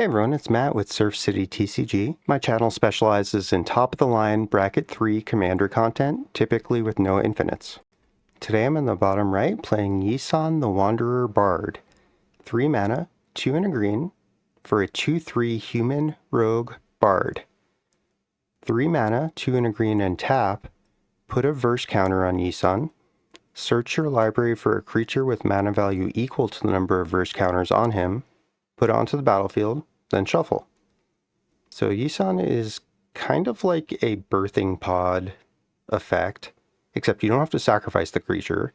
Hey everyone, it's Matt with Surf City TCG. My channel specializes in top-of-the-line Bracket 3 Commander content, typically with no infinites. Today I'm in the bottom right playing Yisan the Wanderer Bard. 3 mana, 2 and a green, for a 2/3 human rogue bard. 3 mana, 2 and a green and tap, put a verse counter on Yisan. Search your library for a creature with mana value equal to the number of verse counters on him, put it onto the battlefield, then shuffle. So Yisan is kind of like a birthing pod effect, except you don't have to sacrifice the creature.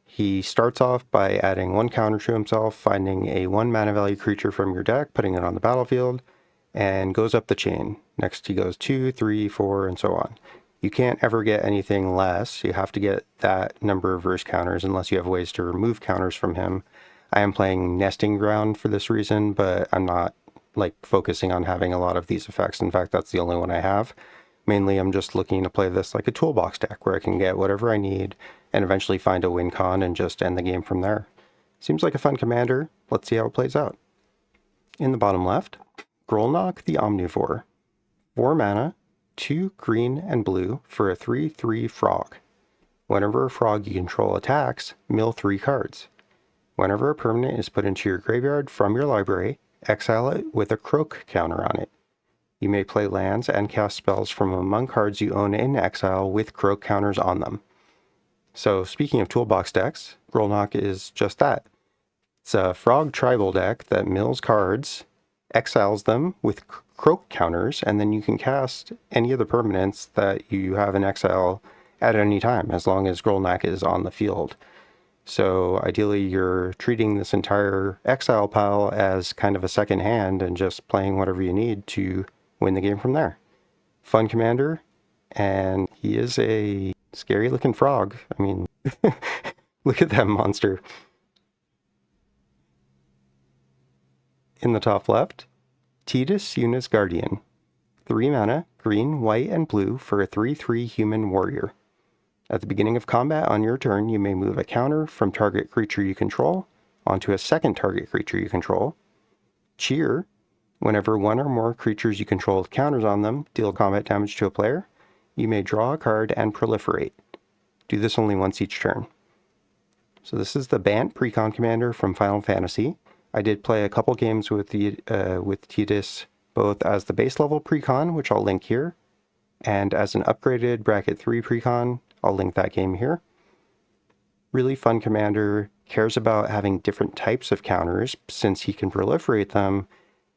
He starts off by adding 1 counter to himself, finding a 1 mana value creature from your deck, putting it on the battlefield, and goes up the chain. Next he goes 2, 3, 4, and so on. You can't ever get anything less. You have to get that number of verse counters unless you have ways to remove counters from him. I am playing Nesting Ground for this reason, but I'm not focusing on having a lot of these effects. In fact, that's the only one I have. Mainly I'm just looking to play this like a toolbox deck where I can get whatever I need and eventually find a win con and just end the game from there. Seems like a fun commander. Let's see how it plays out. In the bottom left, Grolnok the Omnivore. 4 mana, 2 green and blue for a 3/3 frog. Whenever a frog you control attacks, mill 3 cards. Whenever a permanent is put into your graveyard from your library, exile it with a croak counter on it. You may play lands and cast spells from among cards you own in exile with croak counters on them. So speaking of toolbox decks, Grolnok is just that. It's a frog tribal deck that mills cards, exiles them with croak counters, and then you can cast any of the permanents that you have in exile at any time, as long as Grolnok is on the field. So ideally you're treating this entire exile pile as kind of a second hand and just playing whatever you need to win the game from there. Fun commander, and he is a scary looking frog. I mean, look at that monster. In the top left, Tidus Yuna's Guardian. 3 mana, green, white, and blue for a 3/3 human warrior. At the beginning of combat on your turn, you may move a counter from target creature you control onto a second target creature you control. Cheer. Whenever 1 or more creatures you control with counters on them deal combat damage to a player, you may draw a card and proliferate. Do this only once each turn. So this is the Bant Precon Commander from Final Fantasy. I did play a couple games with Tidus, both as the base level Precon, which I'll link here, and as an upgraded Bracket 3 Precon. I'll link that game here. Really fun commander, cares about having different types of counters since he can proliferate them.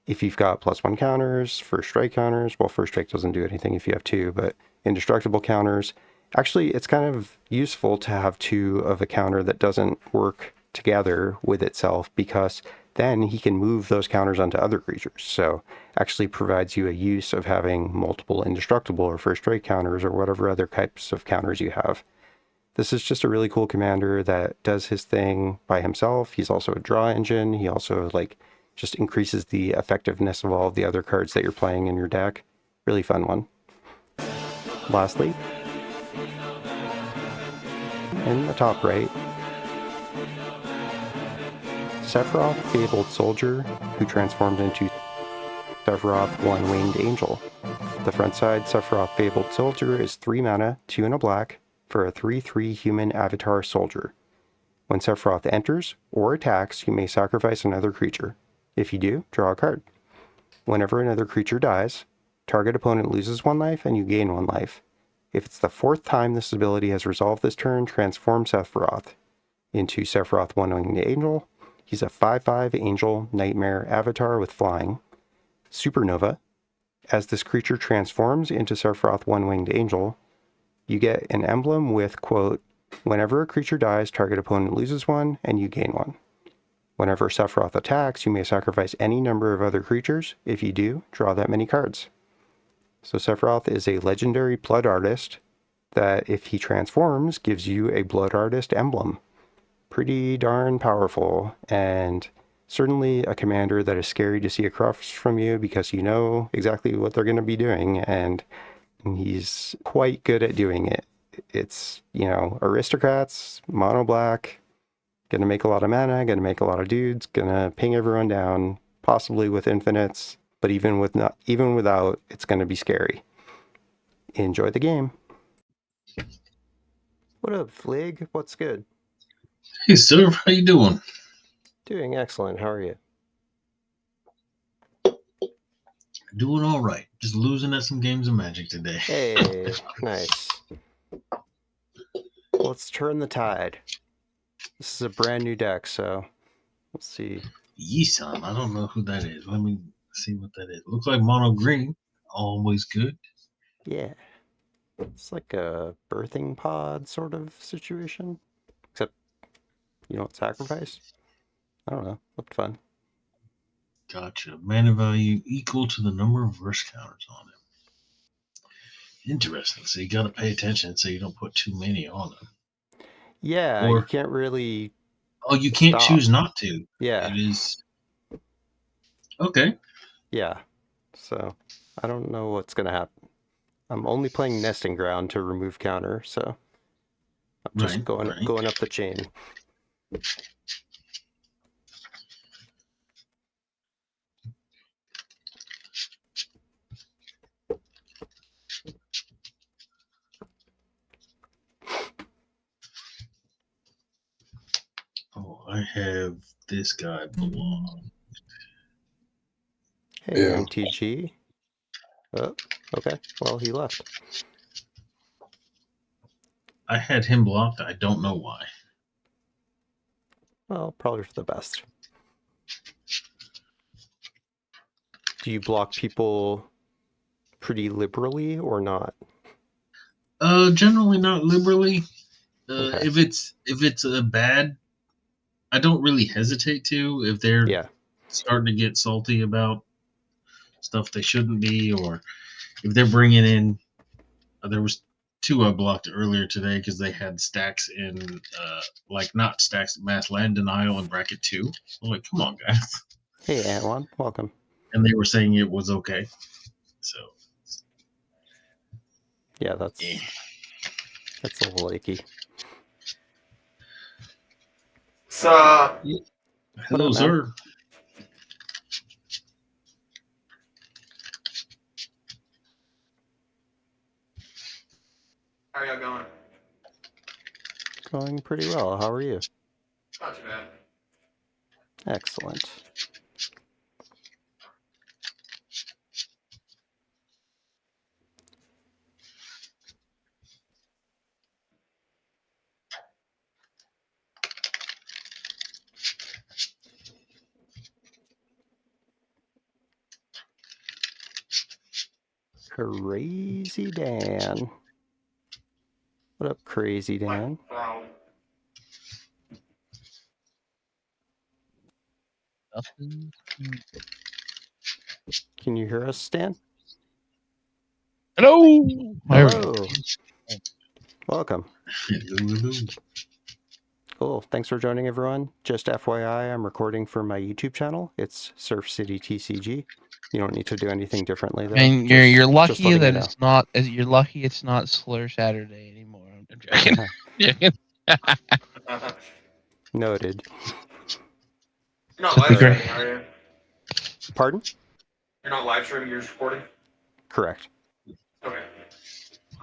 If you've got +1 counters, first strike counters, well, first strike doesn't do anything if you have 2, but indestructible counters. Actually, it's kind of useful to have 2 of a counter that doesn't work together with itself, because then he can move those counters onto other creatures. So actually provides you a use of having multiple indestructible or first strike counters or whatever other types of counters you have. This is just a really cool commander that does his thing by himself. He's also a draw engine. He also just increases the effectiveness of all of the other cards that you're playing in your deck. Really fun one. Lastly, in the top right, Sephiroth Fabled Soldier, who transformed into Sephiroth One-Winged Angel. The front side Sephiroth Fabled Soldier is 3 mana, 2 and a black, for a 3/3 human avatar soldier. When Sephiroth enters or attacks, you may sacrifice another creature. If you do, draw a card. Whenever another creature dies, target opponent loses 1 life and you gain 1 life. If it's the 4th time this ability has resolved this turn, transform Sephiroth into Sephiroth One-Winged Angel. He's a 5/5 Angel Nightmare Avatar with flying. Supernova. As this creature transforms into Sephiroth One-Winged Angel, you get an emblem with, quote, whenever a creature dies, target opponent loses 1 and you gain 1. Whenever Sephiroth attacks, you may sacrifice any number of other creatures. If you do, draw that many cards. So Sephiroth is a legendary Blood Artist that, if he transforms, gives you a Blood Artist emblem. Pretty darn powerful, and certainly a commander that is scary to see across from you because you know exactly what they're going to be doing, and he's quite good at doing it. It's, aristocrats, mono black, gonna make a lot of mana, gonna make a lot of dudes, gonna ping everyone down, possibly with infinites, but even without, it's going to be scary. Enjoy the game. What up, Flig? What's good? Hey, sir, how you doing? Doing excellent. How are you? Doing all right. Just losing at some games of Magic today. Hey, nice. Let's turn the tide. This is a brand new deck, so let's see. Yisan, I don't know who that is. Let me see what that is. Looks like mono green. Always good. Yeah. It's like a birthing pod sort of situation, except you don't sacrifice. I don't know. Looked fun. Gotcha. Mana value equal to the number of verse counters on it. Interesting. So you got to pay attention so you don't put too many on them. Yeah, you Or can't really. you can't stop. choose not to. Yeah. It is okay. Yeah. So I don't know what's gonna happen. I'm only playing Nesting Ground to remove counter, so I'm just going up the chain. Oh, I have this guy belong. Hey, yeah. MTG. Oh, okay. Well, he left. I had him blocked. I don't know why. Well, probably for the best. Do you block people pretty liberally or not? Generally not liberally. Okay. If it's a bad, I don't really hesitate to. If they're starting to get salty about stuff they shouldn't be, or if they're bringing in, there was 2 I blocked earlier today because they had stacks in, like not stacks, mass land denial in bracket 2. I'm like, come on, guys. Hey, Antoine, welcome. And they were saying it was okay. So. Yeah, that's a little icky. So, hello, sir. How are y'all going? Going pretty well. How are you? Not too bad. Excellent. Crazy Dan. What up, Crazy Dan? Nothing. Can you hear us, Stan? Hello. Hello. Welcome. Cool. Thanks for joining, everyone. Just FYI, I'm recording for my YouTube channel. It's Surf City TCG. You don't need to do anything differently, though. And you're lucky that it's not. You're lucky it's not Slur Saturday anymore. I'm joking. Noted. You're not live streaming, are you? Pardon? You're not live streaming, you're just recording? Correct. Okay.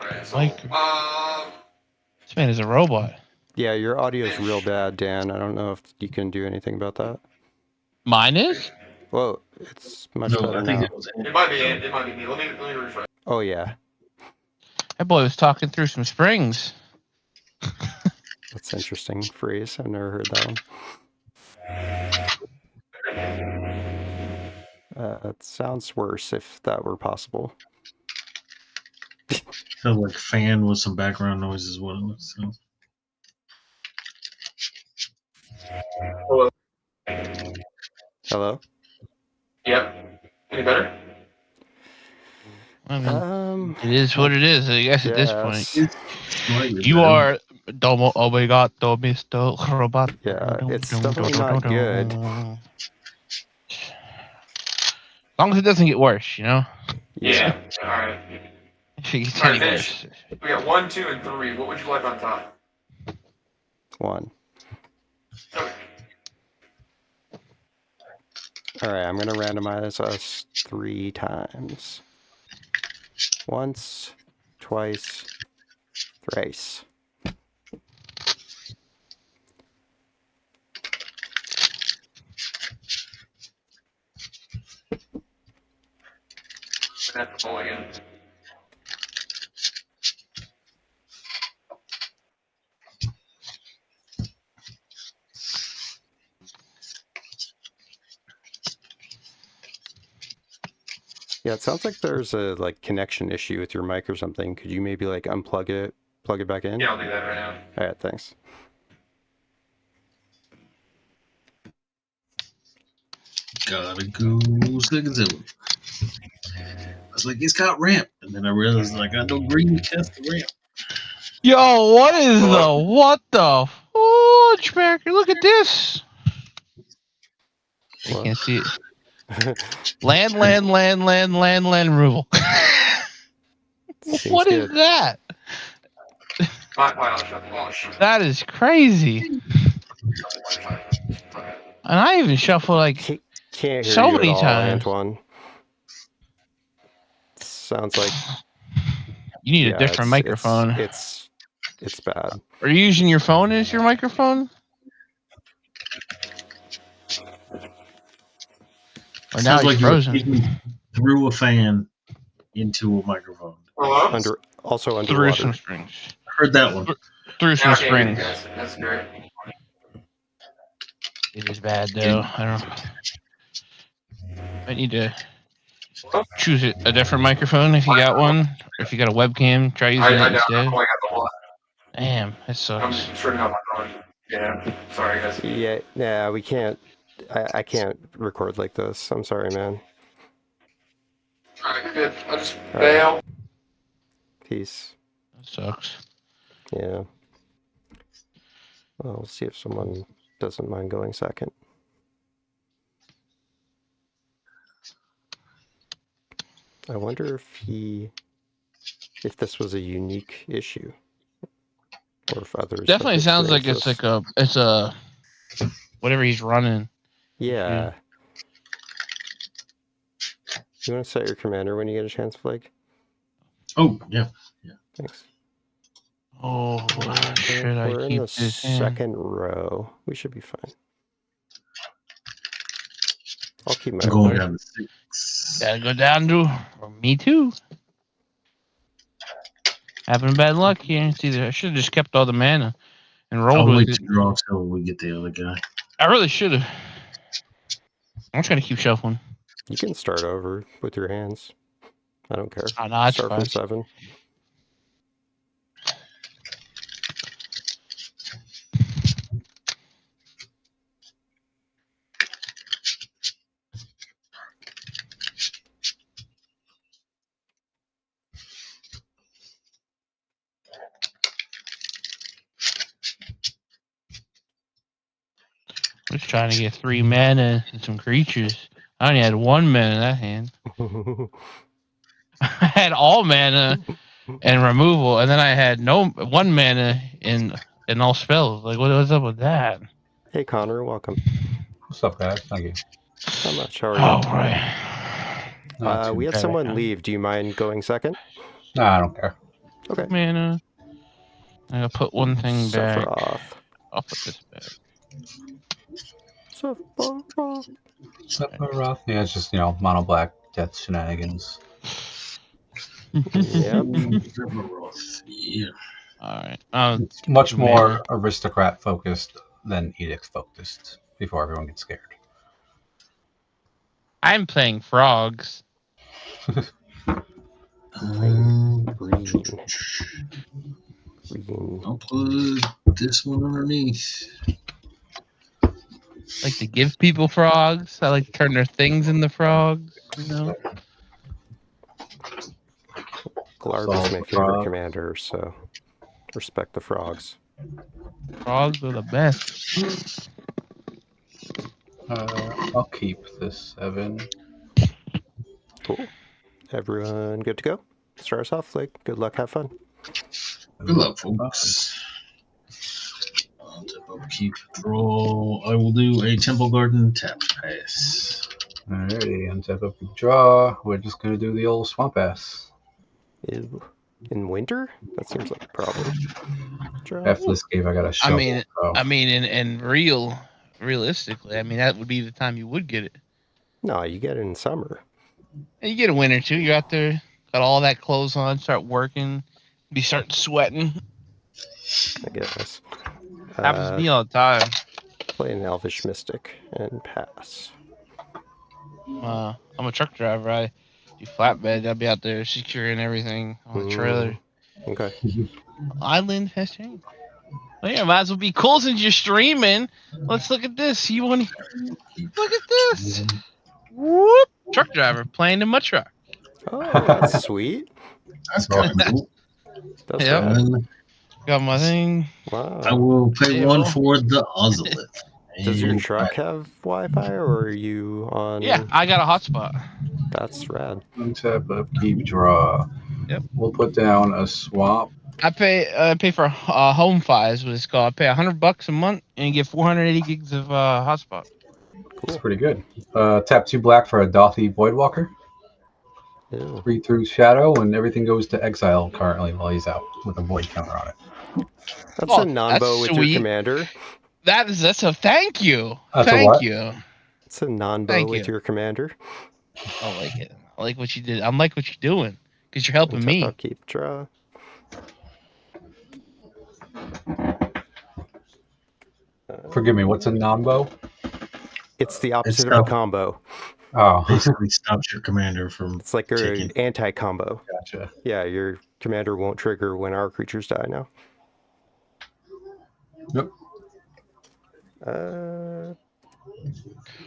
Alright, so, this man is a robot. Yeah, your audio's real bad, Dan. I don't know if you can do anything about that. Mine is? Whoa, it's much better now. It might be me. Let me refresh. Oh, yeah. That boy was talking through some springs. That's an interesting phrase. I've never heard that one. It sounds worse if that were possible. Sounds like a fan with some background noise as well. So. Hello. Hello? Yep. Any better? I mean, it is what it is, I guess, at this point. You better. are Domo Obrigado, Mr. Robot. Yeah, it's definitely not good. As long as it doesn't get worse, you know? Yeah. Alright. If it gets any worse. We got 1, 2, and 3. What would you like on top? 1. Okay. Alright, I'm going to randomize us 3 times. Once, twice, thrice. That's a mulligan. Yeah, it sounds like there's a connection issue with your mic or something. Could you maybe unplug it, plug it back in? Yeah, I'll do that right now. All right, thanks. Gotta go second zone. I was like, it's got ramp, and then I realized I got no green to test the ramp. Yo, what the fudge, Backer? Look at this. I can't see it. Land removal. What is that? That is crazy. And I even shuffle can't hear so you many at all, times. Antoine. Sounds like you need a different microphone. It's bad. Are you using your phone as your microphone? Or now Sounds like you're frozen. you threw a fan into a microphone. Hello? Also underwater. Through some strings. Heard that one. Through some strings. That's great. It is bad though. I need to choose a different microphone if you got one. Or if you got a webcam, try using it instead. Damn, that sucks. I'm turning off my phone. Yeah, sorry guys. Yeah, we can't. I can't record like this. I'm sorry, man. Alright, good. I'll just bail. Peace. That sucks. Yeah. Well, we'll see if someone doesn't mind going second. I wonder if this was a unique issue, or if others. Definitely sounds like it's a whatever he's running. Yeah. You want to set your commander when you get a chance, Flake? Oh, yeah. Thanks. Oh, should I We're in keep the this second row. We should be fine. I'll keep my going down to 6. Gotta go down to me too. Having bad luck here. It's either I should have just kept all the mana and rolled with it. Draw till we get the other guy. I really should have. I'm just gonna keep shuffling. You can start over with your hands. I don't care. Oh, no, start from 7. I'm just trying to get 3 mana and some creatures. I only had 1 mana in that hand. I had all mana and removal, and then I had 1 mana in all spells. Like, what's up with that? Hey, Connor, welcome. What's up, guys? Thank you. Not much. How are you? All right. We had someone leave. Do you mind going second? No, I don't care. Okay. Mana. I'm gonna put one thing back. Sephiroth. I'll put this back. Sephiroth. Yeah, it's just, mono black death shenanigans. Yep. Yeah. Alright. It's much more aristocrat focused than edict focused before everyone gets scared. I'm playing frogs. Green. I'll put this one underneath. I like to give people frogs. I like to turn their things into frogs. Glarb is my favorite commander, so respect the frogs. Frogs are the best. I'll keep this 7. Cool. Everyone good to go? Start us off, Flake. Good luck, have fun. Good luck, folks. I'll tip up, keep, draw. I will do a Temple Garden tap pass. Alrighty, untap up, draw. We're just gonna do the old swamp ass. Ew. In winter? That seems like a problem. Draw. After this game, I got a shovel. I mean, in realistically, I mean that would be the time you would get it. No, you get it in summer. And you get a winter too. You're out there, got all that clothes on, start working, be starting sweating. I guess. Happens to me all the time. Play an Elvish Mystic and pass. I'm a truck driver. I do flatbed. I'll be out there securing everything on the trailer. Okay. Island has changed. Well, yeah, might as well be cool since you're streaming. Let's look at this. You want to look at this? Whoop! Truck driver playing in my truck. Oh, that's sweet. That's kind of cool. That's Yep. rad. Got my thing. Wow. I will pay one for the Ozolith. Does your truck have Wi-Fi, or are you on? Yeah, I got a hotspot. That's rad. Untap, upkeep, draw. Yep. We'll put down a swamp. I pay for home fi is what it's called. I pay $100 a month and you get 480 gigs of hotspot. Cool. That's pretty good. Tap 2 black for a Dothy Voidwalker. Ew. 3 through Shadow, and everything goes to exile currently while he's out with a void counter on it. That's a non-bow with your commander. That's a thank you. That's thank you. It's a non-bow with your commander. I like it. I like what you did. I like what you're doing because you're helping me. I'll keep draw. Forgive me, what's a non-bow? It's the opposite of a combo. Oh. Basically stops your commander from It's like an anti-combo. Gotcha. Yeah, your commander won't trigger when our creatures die now. Yep.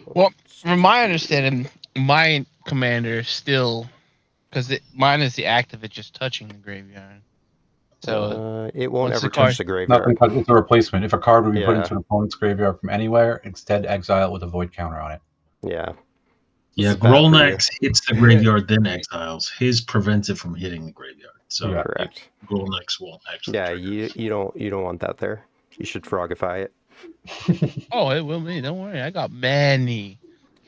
Well, from my understanding, my commander still, because mine is the act of it just touching the graveyard. So it won't ever touch the graveyard. Not it's a replacement. If a card would be put into an opponent's graveyard from anywhere, instead exile it with a void counter on it. Yeah. Yeah, Grolnok hits the graveyard, then exiles. His prevents it from hitting the graveyard. So correct. Grolnoks won't actually. Yeah, you don't want that there. You should frogify it. Oh, it will be. Don't worry. I got many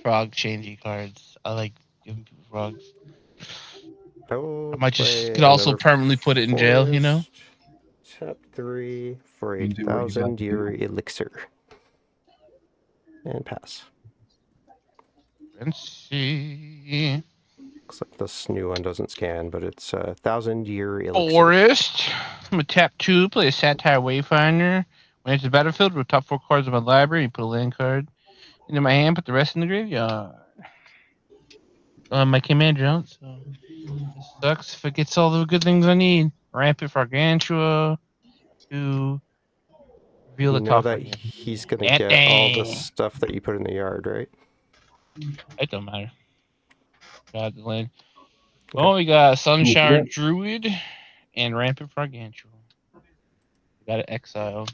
frog changey cards. I like giving people frogs. I might could also permanently put it in jail, you know? Tap 3 for a 1,000-year elixir. And pass. Let's see. Looks like this new one doesn't scan, but it's a 1,000-year elixir. Forest. I'm going to tap 2, play a Satire Wayfinder. When it's the battlefield, with top 4 cards of my library, you put a land card into my hand, put the rest in the graveyard. My commander out, so it sucks if it gets all the good things I need. Rampant Gargantua to reveal the top. That he's gonna get all the stuff that you put in the yard, right? It don't matter. Got the land. Well, we got Sunshower Druid and Rampant Gargantua. We got an exile.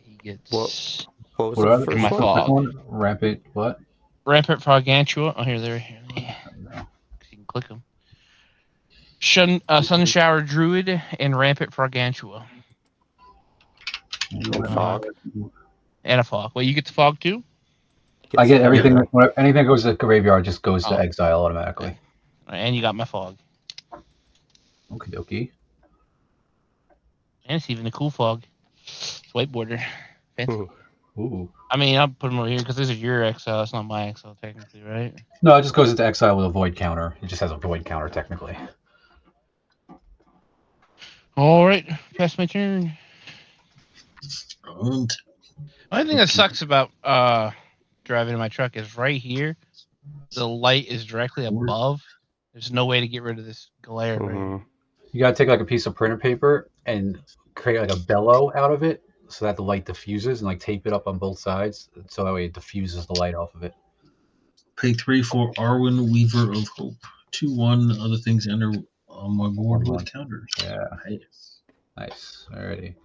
He gets. What was the first my one? fog? Rampant what? Rampant Gargantua. Oh, here. You can click them. Sunshower Druid and Rampant Gargantua. And fog. And a fog. Well, you get the fog too? I get everything. Anything that goes to the graveyard just goes to exile automatically. And you got my fog. Okie dokie. And it's even a cool fog. It's white border. Fancy. Ooh. I mean, I'll put them over here because this is your exile. It's not my exile, technically, right? No, it just goes into exile with a void counter. It just has a void counter, technically. All right. Pass my turn. And Only thing that sucks about driving in my truck is right here. The light is directly above. There's no way to get rid of this glare. Right? You gotta take like a piece of printer paper and create like a bellow out of it, so that the light diffuses, and like tape it up on both sides, so that way it diffuses the light off of it. pay 3 for Arwen, Weaver of Hope. 2/1. Other things enter on my board with counters. Yeah. Nice. Alrighty.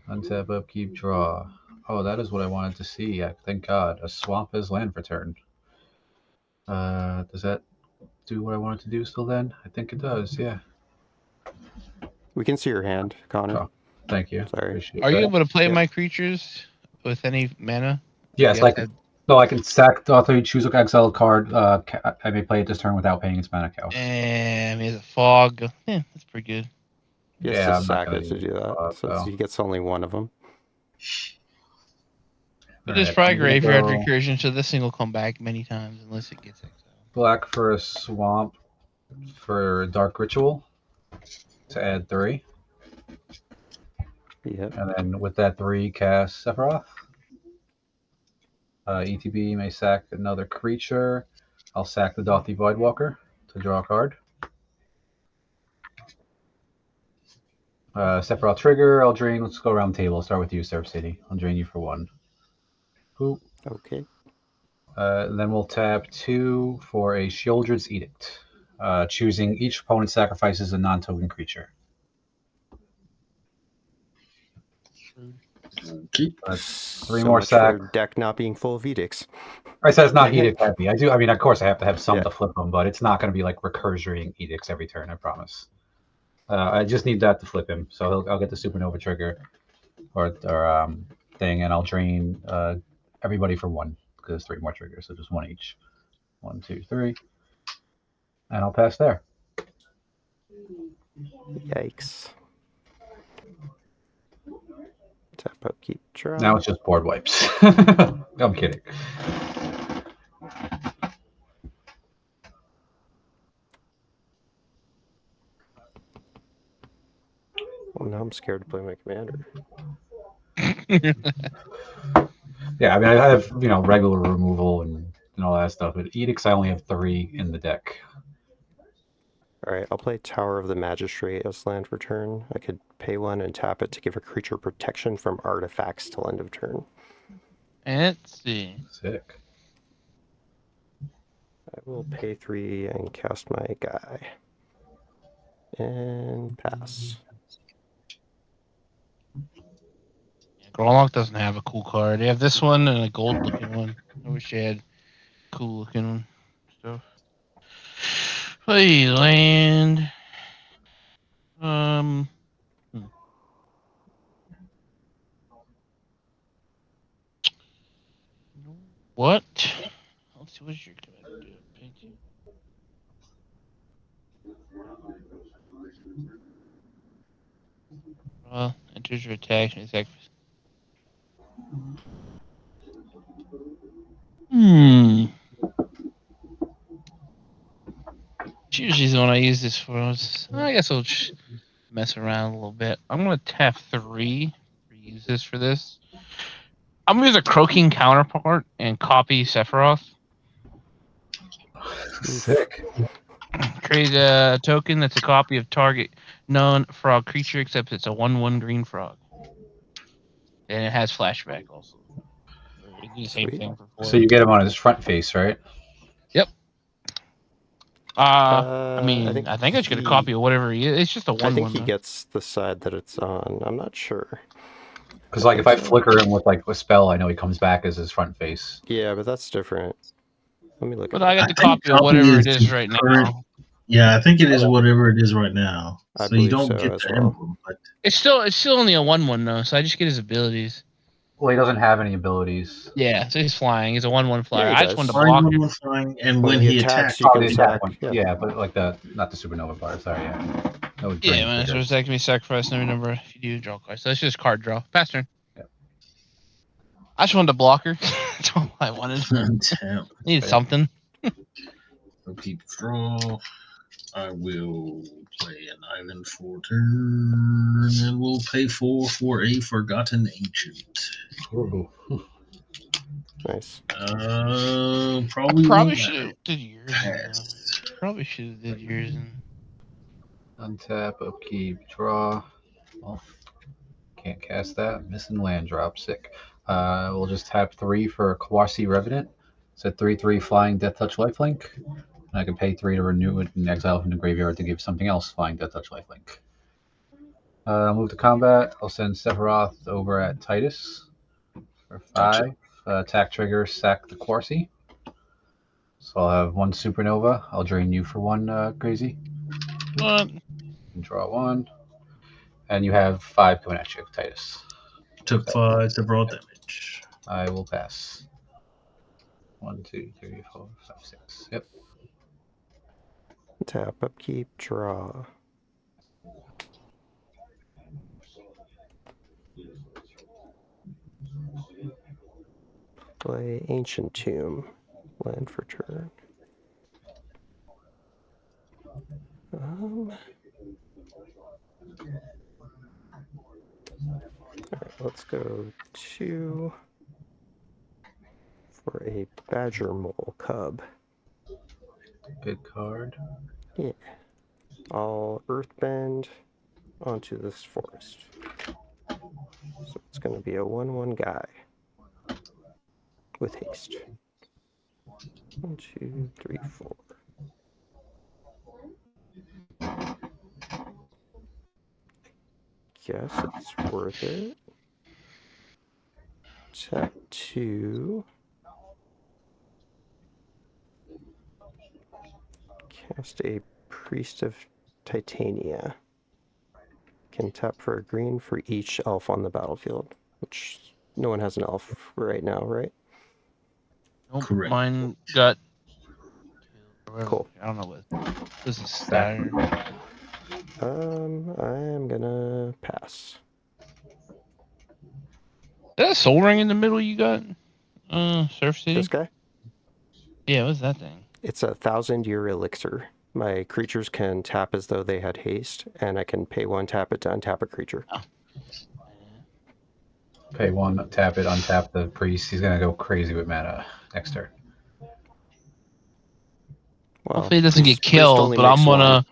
Untap, upkeep, draw. Oh, that is what I wanted to see. Thank God. A swamp is land for turn. Does that do what I wanted to do still then? I think it does, yeah. We can see your hand, Connor. Oh, thank you. Sorry. Appreciate Are you that. able to play my creatures with any mana? Yes, like No, I can sack the author, choose an exiled card. I may play it this turn without paying its mana cost. And he has a fog. Yeah, that's pretty good. He has to sack it to do that, since he gets only one of them. But there's probably graveyard recursion, so this thing will come back many times unless it gets exiled. Black for a swamp for Dark Ritual to add 3. Yep. And then with that 3, cast Sephiroth. ETB may sack another creature. I'll sack the Dothy Voidwalker to draw a card. Sephiroth trigger. I'll drain. Let's go around the table. I'll start with you, Surf City. I'll drain you for 1. Boop. Okay. Then we'll tap 2 for a Sheoldred's Edict. Choosing each opponent sacrifices a non-token creature. Keep 3 more sack. Deck not being full of edicts. I said it's not edict heavy. I do. I mean, of course, I have to have some to flip them, but it's not going to be like recursoring edicts every turn. I promise. I just need that to flip him, so I'll get the supernova trigger or thing, and I'll drain everybody for 1 because it's 3 more triggers, so just 1 each. 1, 2, 3, and I'll pass there. Yikes. Tap up, keep draw. Now it's just board wipes. I'm kidding. Well, now I'm scared to play my commander. Yeah, I mean, I have regular removal and all that stuff, but edicts I only have 3 in the deck. All right, I'll play Tower of the Magistrate as land for turn. I could pay 1 and tap it to give a creature protection from artifacts till end of turn. Let's see. Sick. I will pay 3 and cast my guy. And pass. Grolnok doesn't have a cool card. They have this one and a gold looking one. I wish they had cool looking stuff. Play land. What? Let's see what you're gonna do. Enters your attack. Usually the one I use this for. I guess I'll just mess around a little bit. I'm gonna tap 3. Use this for this. I'm gonna use a croaking counterpart and copy Sephiroth. Sick. Create a token that's a copy of target non-frog creature, except it's a 1/1 green frog. And it has flashback also. The same thing for 4. So you get him on his front face, right? Yep. I mean, I think I should get a copy of whatever he is. It's just a 1/1. I think he gets the side that it's on. I'm not sure. Because if I flicker him with a spell, I know he comes back as his front face. Yeah, but that's different. Let me look. But I got the copy of whatever it is right now. Yeah, I think it is whatever it is right now. I so you don't so get the emblem, but it's still only a 1/1 though, so I just get his abilities. Well, he doesn't have any abilities. Yeah, so he's flying. He's a 1/1 flyer. Yeah, I just wanted to block him. Flying, and when he attacks, you can attack. Yeah, but not the supernova part. Sorry, yeah. When it attacks me, sacrifice every number. If you do, draw a card. So that's just card draw. Pass turn. Yep. I just wanted to block her. That's all I wanted. Needed something. Keep draw. I will play an island for turn, and we'll pay 4 for a Forgotten Ancient. Ooh. Nice. Probably should have did yours. Probably should have did yours. Untap, upkeep, draw. Well, can't cast that. Missing land drop. Sick. We'll just tap 3 for Quasi Revenant. It's a 3/3 flying Death Touch Lifelink. And I can pay 3 to renew it and exile from the graveyard to give something else flying Death Touch Lifelink. I'll move to combat. I'll send Sephiroth over at Tidus for 5. Gotcha. Attack trigger, sack the Quasi. So I'll have 1 supernova. I'll drain you for 1, crazy. What? Draw 1. And you have 5 coming at you, Tidus. Took 5 to draw damage. I will pass. 1, 2, 3, 4, 5, 6. Yep. Tap, upkeep, draw. Play Ancient Tomb. Land for turn. Alright, let's go 2 for a Badger Mole Cub. Good card. Yeah. I'll Earthbend onto this forest. So it's going to be a 1/1 guy with haste. 1, 2, 3, 4. Guess it's worth it. Tap 2. Cast a Priest of Titania. Can tap for a green for each elf on the battlefield, which no one has an elf right now, right? Nope, Correct. mine got. Cool. I don't know what. This is stagger. I'm gonna pass. Is that a soul ring in the middle you got? Surf City? This guy? Yeah, what's that thing? It's a 1,000-year elixir. My creatures can tap as though they had haste, and I can pay 1, tap it to untap a creature. Oh. Pay 1, tap it, untap the priest. He's gonna go crazy with mana next turn. Well, Hopefully it doesn't get killed, but I'm gonna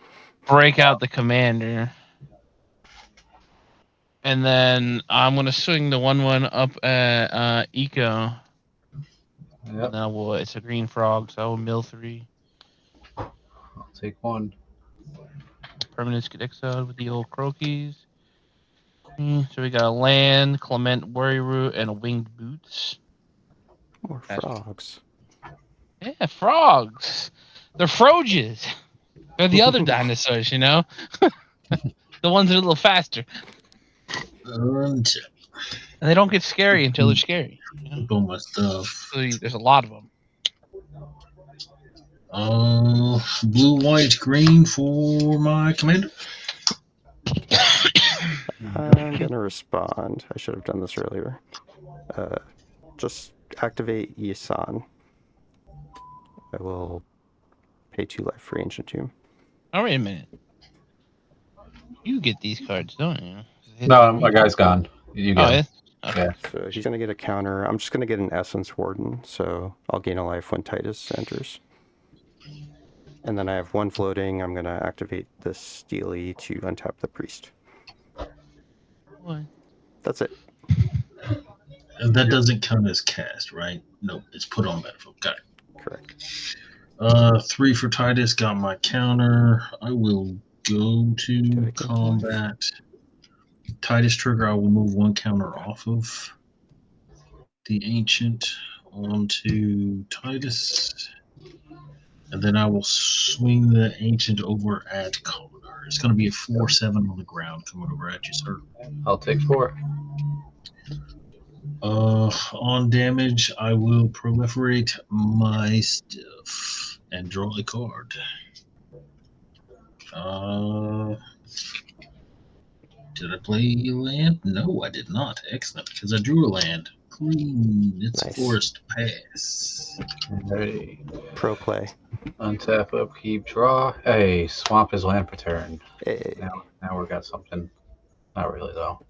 break out the commander. And then I'm gonna swing the 1/1 up at Eco. Yep. And then it's a green frog, so I will mill 3. I'll take 1. Permanents get exiled with the old croakies. So we got a land, Clement Worry Root, and a Winged Boots. More frogs. Yeah, frogs. They're froges. They're the other dinosaurs, you know? The ones that are a little faster. And they don't get scary until they're scary. You know? My stuff. So there's a lot of them. Blue, white, green for my commander. I'm gonna respond. I should have done this earlier. Just activate Yisan. I will pay 2 life for Ancient Tomb. Oh, wait a minute. You get these cards, don't you? No, my guy's gone. You get him. Okay. Yeah. So he's going to get a counter. I'm just going to get an Essence Warden, so I'll gain a life when Tidus enters. And then I have 1 floating. I'm going to activate this Steely to untap the priest. What? That's it. And that doesn't count as cast, right? Nope, it's put on battlefield. Got it. Correct. 3 for Tidus, got my counter. I will go to combat. Tidus trigger, I will move 1 counter off of the Ancient onto Tidus. And then I will swing the Ancient over at Connor. It's going to be a 4/7 on the ground coming over at you, sir. I'll take 4. On damage, I will proliferate my stuff and draw a card. Did I play land? No, I did not. Excellent, because I drew a land. Clean. It's Nice. Forest Pass. Ready. Pro play. Untap, upkeep, draw. Hey, swamp his land per turn. Hey. Now we've got something. Not really, though.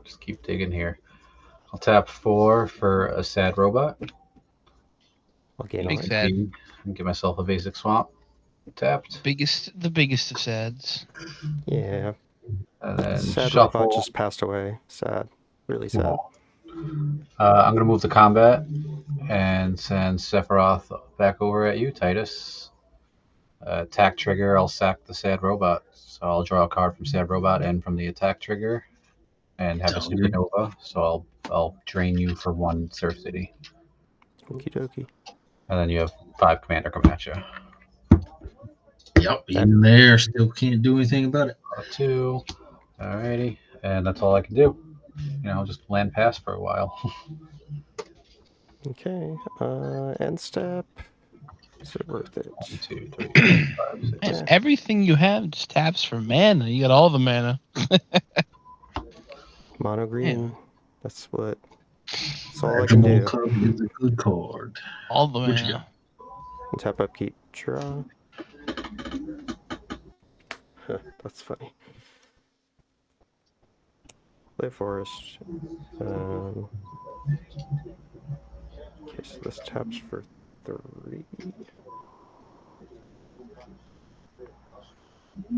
Just keep digging here. I'll tap 4 for a sad robot. I'll gain a Big life. sad. And give myself a basic swamp. Tapped. The biggest of sads. Yeah. And then Sad shuffle. Robot just passed away. Sad. Really sad. I'm going to move the combat and send Sephiroth back over at you, Tidus. Attack trigger, I'll sack the sad robot. So I'll draw a card from sad robot and from the attack trigger and have a supernova. So I'll drain you for 1 Surf City. Okie dokie. And then you have 5 commander coming at you. Yep, in there. Still can't do anything about it. 2. Alrighty. And that's all I can do. Just land pass for a while. Okay, end step. Is it worth it? 1, 2, 3, 4, 5, 6. Man, everything you have just taps for mana. You got all the mana. Mono green. Yeah. That's all I can Dragon Ball do. Club is a good card. All the What you mana. Tap up, keep, draw. Huh, that's funny. Play forest. Okay, so this taps for 3.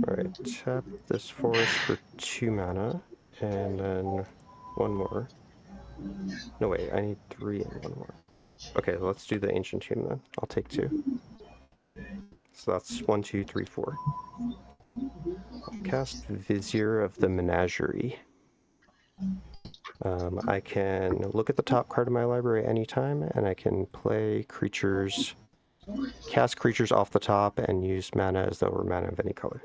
Alright, tap this forest for 2 mana, and then 1 more. No, wait, I need 3 and 1 more. Okay, let's do the Ancient Tomb then. I'll take 2. So that's 1, 2, 3, 4. I'll cast Vizier of the Menagerie. I can look at the top card of my library anytime, and I can play creatures, cast creatures off the top, and use mana as though it were mana of any color.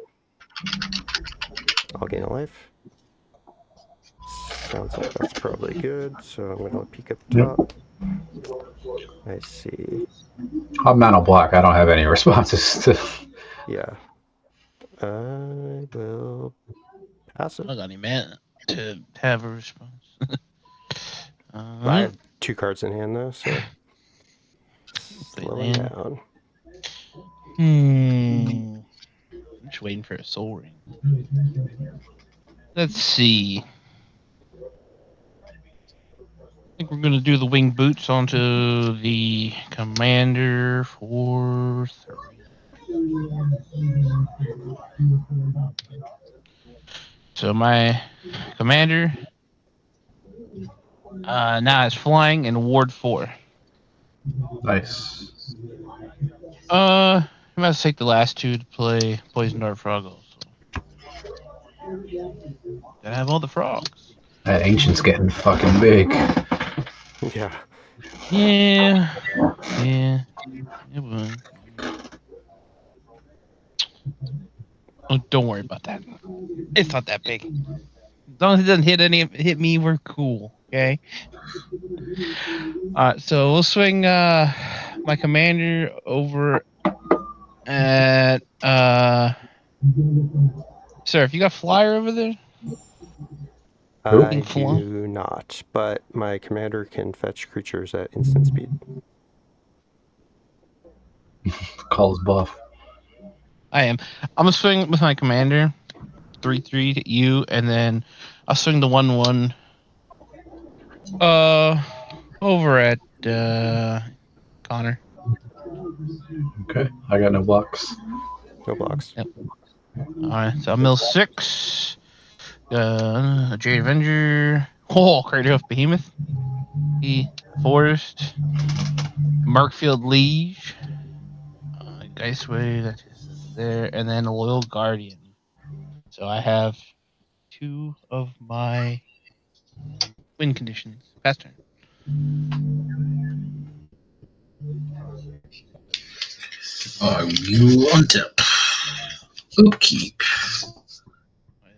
I'll gain a life. Sounds like that's probably good, so I'm going to peek at the top. I see. I'm mono black. I don't have any responses to. Yeah. I will pass it. I don't got any mana to have a response. I have 2 cards in hand, though, so slowing land. down. I'm just waiting for a soul ring. Let's see. I think we're going to do the winged boots onto the commander for 3. So my commander now is flying and ward 4. Nice. I'm about to take the last 2 to play Poison Dart Frog also. Gotta have all the frogs. That ancient's getting fucking big. Yeah. Yeah. It was. Oh, don't worry about that. It's not that big. As long as it doesn't hit me, we're cool. Okay. So we'll swing my commander over at sir, if you got flyer over there? I do not, but my commander can fetch creatures at instant speed. Calls buff. I am. I'm gonna swing with my commander, 3/3 to you, and then I'll swing the 1/1 over at Connor. Okay, I got no blocks. No blocks. Yep. Alright, so I'll mill 6. A Jade Avenger. Oh, Crater of Behemoth. Forest. Markfield Liege. Geistway, that is there. And then a Loyal Guardian. So I have 2 of my win conditions. Pass turn. You untap. Upkeep.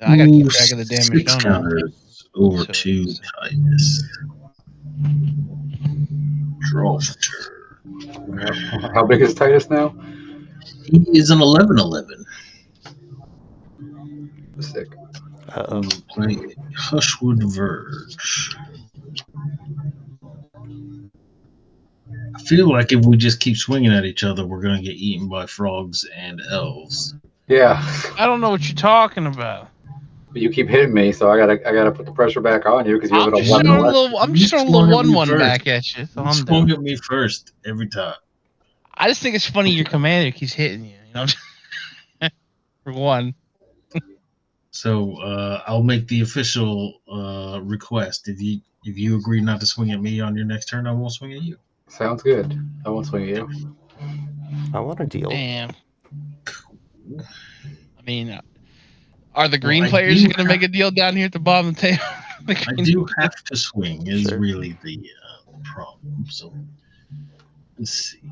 I gotta keep track of the damage, 6 don't I? counters over 2 Tidus. Draw for turn. How big is Tidus now? He is an 11/11. Sick. Playing Hushwood Verge. I feel like if we just keep swinging at each other, we're going to get eaten by frogs and elves. Yeah. I don't know what you're talking about. But you keep hitting me, so I gotta put the pressure back on you because you have I'm an just 11 throwing a left. little. I'm just throwing a little 1/1 back at you. So You I'm swung down. at me first every time. I just think it's funny your commander keeps hitting you. You know, for one. So I'll make the official request. If you agree not to swing at me on your next turn, I won't swing at you. Sounds good. I won't swing at you. I want a deal. Damn. I mean, are the green players going to make a deal down here at the bottom of the table? I do have to swing is Sure. really the problem. So let's see.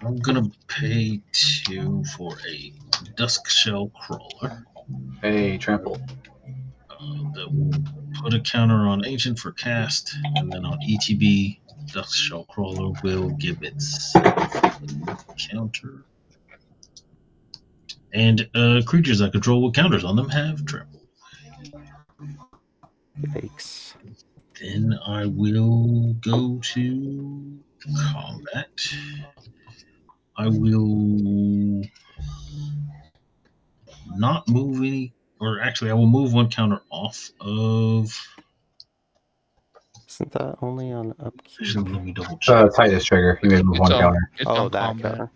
I'm gonna pay 2 for a Dusk Shell Crawler. Hey, trample. That will put a counter on Ancient for cast, and then on ETB, Dusk Shell Crawler will give itself a counter. And creatures I control with counters on them have trample. Yikes. Then I will go to combat. I will not move any, or actually, I will move one counter off of. Isn't that only on upkeep? Actually, let me double check. Tidus trigger. You may move one counter. It's Oh, on that combat. counter.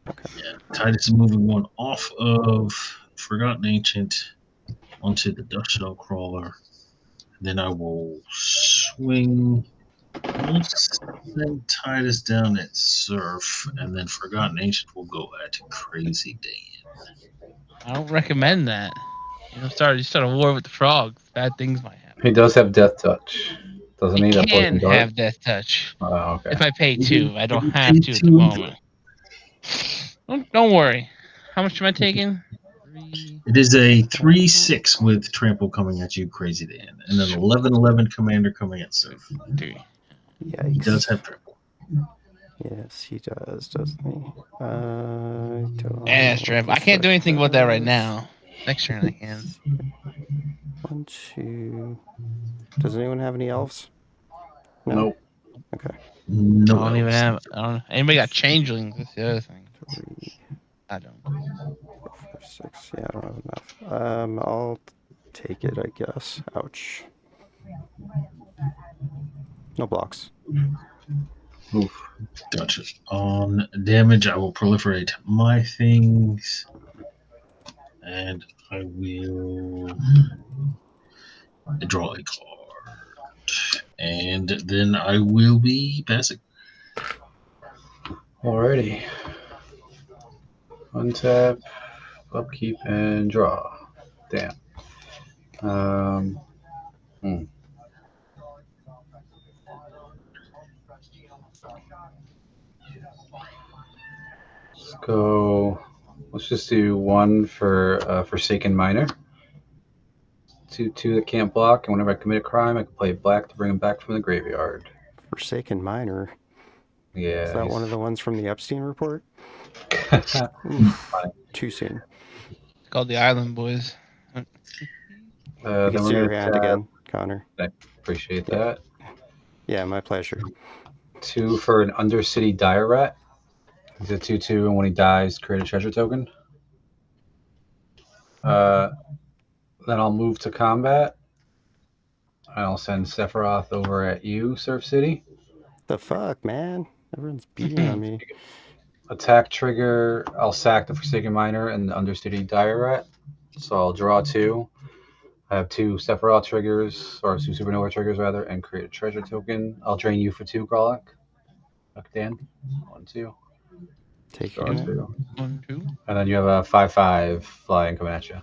Okay. Yeah, Tidus is moving one off of Forgotten Ancient onto the Dusk Shell Crawler. Then I will swing. We'll send Tidus down at Surf, and then Forgotten Ancient will go at Crazy Dan. I don't recommend that. You start a war with the frogs. Bad things might happen. He does have Death Touch. Doesn't He he? That can poison dart. have Death Touch. Oh, okay. If I pay 2, I don't You have pay to at the 2. moment. Don't worry. How much am I taking? 3. It is a 3/6 with Trample coming at you, Crazy Dan, and an 11/11 Commander coming at Surf. 3. Yikes. He does have Trample. Yes, he does, doesn't he? I don't And Strip. I can't do anything about that right does. now. Next turn I can. 1, 2. Does anyone have any elves? No. Nope. Okay. No, I don't even elves. have. Anybody got changelings? That's the other thing. 3, I don't. 4, 5, 6. Yeah, I don't have enough. I'll take it, I guess. Ouch. No blocks. Oof. Gotcha. On damage, I will proliferate my things, and I will draw a card, and then I will be passing. Alrighty. Untap, upkeep, and draw. Damn. Let's go. Let's just do 1 for Forsaken Miner. 2/2 that can't block, and whenever I commit a crime, I can play black to bring him back from the graveyard. Forsaken Miner. Yeah. Is that one of the ones from the Epstein report? Too soon. It's called the Island Boys. You can see your hand again, Connor. I appreciate that. Yeah, my pleasure. 2 for an Undercity Dire Rat. He's a 2/2, and when he dies, create a treasure token. Then I'll move to combat. I'll send Sephiroth over at you, Surf City. The fuck, man? Everyone's beating on me. Attack trigger. I'll sack the Forsaken Miner and the Undercity Dire Rat. So I'll draw 2. I have 2 Sephiroth triggers, or 2 Supernova triggers rather, and create a treasure token. I'll drain you for 2, Grolnok. Look, Dan. 1, 2. Taking Draw it. 2. 1, 2. And then you have a 5/5 flying coming at you.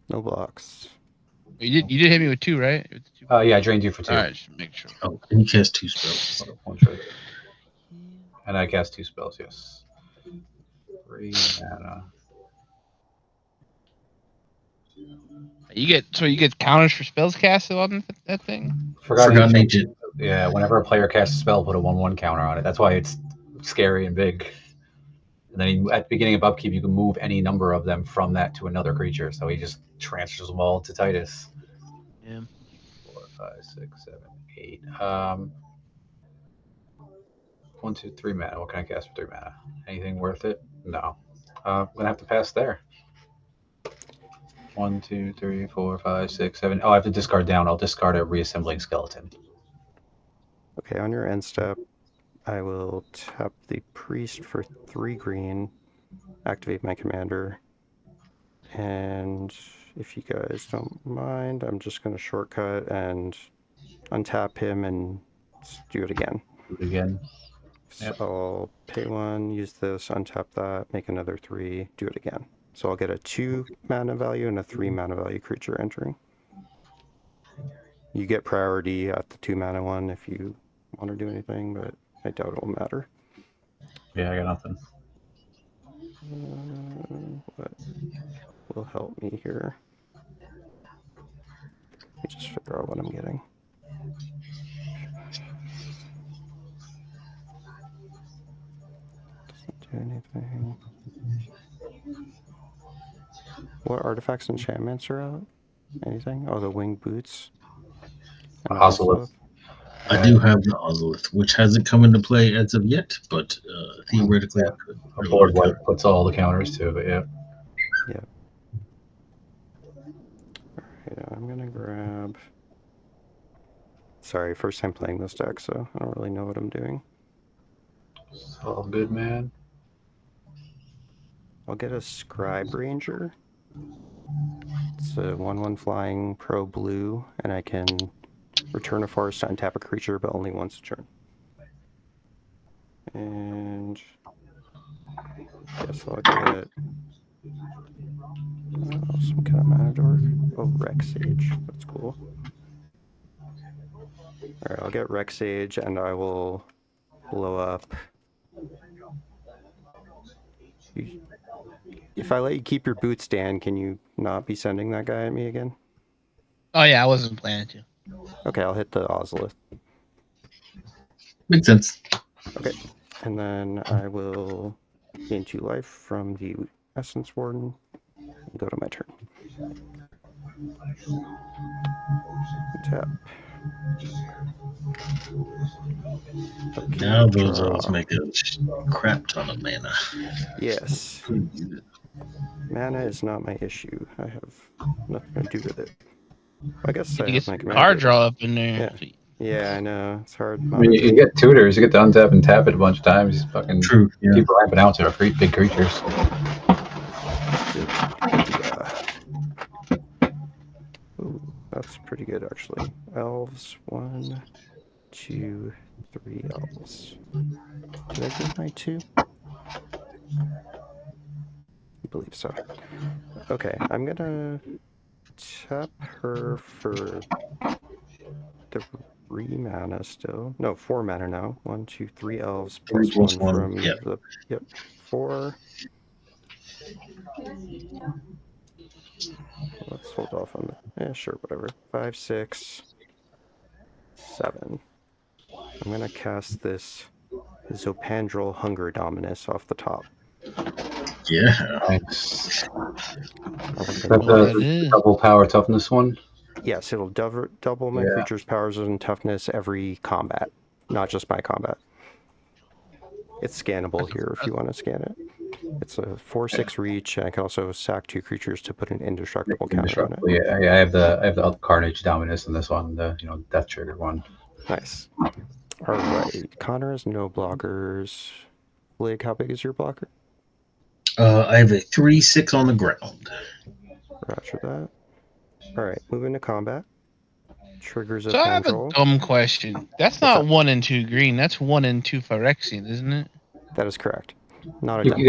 No blocks. You did hit me with 2, right? With 2. Yeah, I drained you for 2. All right, just make sure. Oh, and he cast 2 spells. 1 trigger. And I cast 2 spells, yes. 3 mana. You get counters for spells casted on that thing. Forgotten Ancient. Yeah, whenever a player casts a spell, put a 1/1 counter on it. That's why it's scary and big. And then at the beginning of upkeep, you can move any number of them from that to another creature. So he just transfers them all to Tidus. Yeah. 4, 5, 6, 7, 8. 1, 2, 3 mana. What can I cast for 3 mana? Anything worth it? No. I'm gonna have to pass there. 1, 2, 3, 4, 5, 6, 7. Oh, I have to discard down. I'll discard a reassembling skeleton. Okay, on your end step, I will tap the priest for 3 green, activate my commander, and if you guys don't mind, I'm just going to shortcut and untap him and do it again. Do it again. So Yep. I'll pay 1, use this, untap that, make another 3, do it again. So I'll get a 2 mana value and a 3 mana value creature entering. You get priority at the 2 mana one if you want to do anything, but I doubt it will matter. Yeah, I got nothing. What will help me here? me just figure out what I'm getting. Doesn't do anything. What artifacts and enchantments are out? Anything? Oh, the winged boots. And Ozolith. I do have the Ozolith, which hasn't come into play as of yet, but theoretically I could. A board wipe puts all the counters to it, yeah. Yeah. Alright, I'm gonna grab... Sorry, first time playing this deck, so I don't really know what I'm doing. It's all good, man. I'll get a Scribe Ranger. It's a 1/1 flying pro blue, and I can return a forest to untap a creature, but only once a turn. And guess I'll get some kind of mana dork. Oh, Rex Sage. That's cool. Alright, I'll get Rex Sage, and I will blow up. If I let you keep your boots, Dan, can you not be sending that guy at me again? Oh yeah, I wasn't planning to. Okay, I'll hit the Ozolith. Makes sense. Okay, and then I will gain 2 life from the Essence Warden and go to my turn. Tap. Okay, Now those elves make a crap ton of mana. Yes. Mana is not my issue. I have nothing to do with it. I guess I You have get my some commander. card draw up in there. Yeah. Yeah, I know. It's hard. I mean, you get tutors. You get to untap and tap it a bunch of times. You fucking True. Yeah. keep ramping out to big creatures. Ooh, that's pretty good, actually. Elves. 1, 2, 3 elves. Did I get my 2? I believe so. Okay, I'm gonna tap her for the 3 mana still. No, 4 mana now. 1, 2, 3 elves plus Plus 1 one, from yeah. the... Yep, 4. Let's hold off on the... Yeah, sure, whatever. 5, 6, 7. I'm gonna cast this Zopandrel Hunger Dominus off the top. Yeah. Nice. That's the double power toughness one? Yes, it'll double my creature's powers and toughness every combat, not just my combat. It's scannable here if you want to scan it. It's a 4/6 reach, and I can also sack 2 creatures to put an indestructible counter on it. Yeah, I have the Carnage Dominus in this one, the Death Trigger one. Nice. All right, Connor has no blockers. Lig, how big is your blocker? I have a 3/6 on the ground. Roger that. All right, moving to combat. Triggers of So I have a control. dumb question. That's not 1 and 2 green. That's 1 and 2 Phyrexian, isn't it? That is correct. Not a dumb.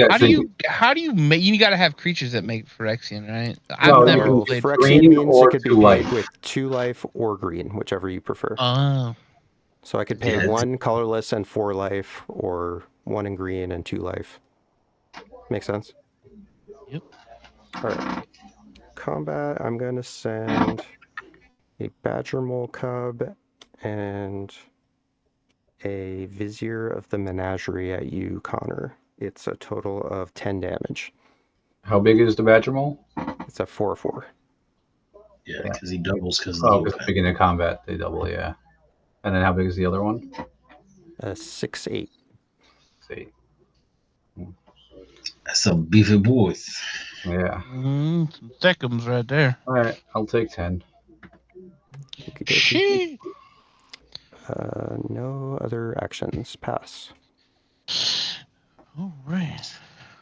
How do you make? You got to have creatures that make Phyrexian, right? No, I've never played Phyrexian means it could be paid with 2 life or green, whichever you prefer. Oh. So I could pay 1 colorless and 4 life, or 1 in green and 2 life. Make sense? Yep. All right. Combat, I'm going to send a Badger Mole Cub and a Vizier of the Menagerie at you, Connor. It's a total of 10 damage. How big is the Badger Mole? It's a 4/4. Yeah, because he doubles because of the beginning of combat, they double, yeah. And then how big is the other one? 6/8. 6/8. That's some beefy boys. Yeah. Some thickums right there. All right, I'll take 10. No other actions. Pass. All right.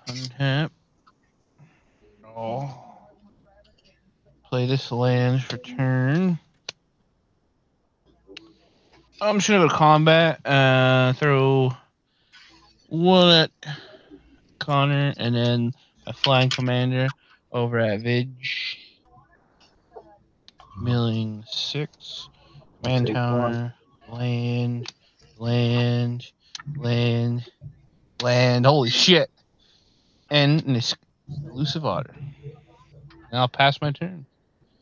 Untap. Oh. Play this land for turn. I'm just gonna go to combat. Throw 1 at Connor, and then a flying commander over at Vidge. Milling 6. Man tower. Land. Holy shit. And an elusive otter. And I'll pass my turn.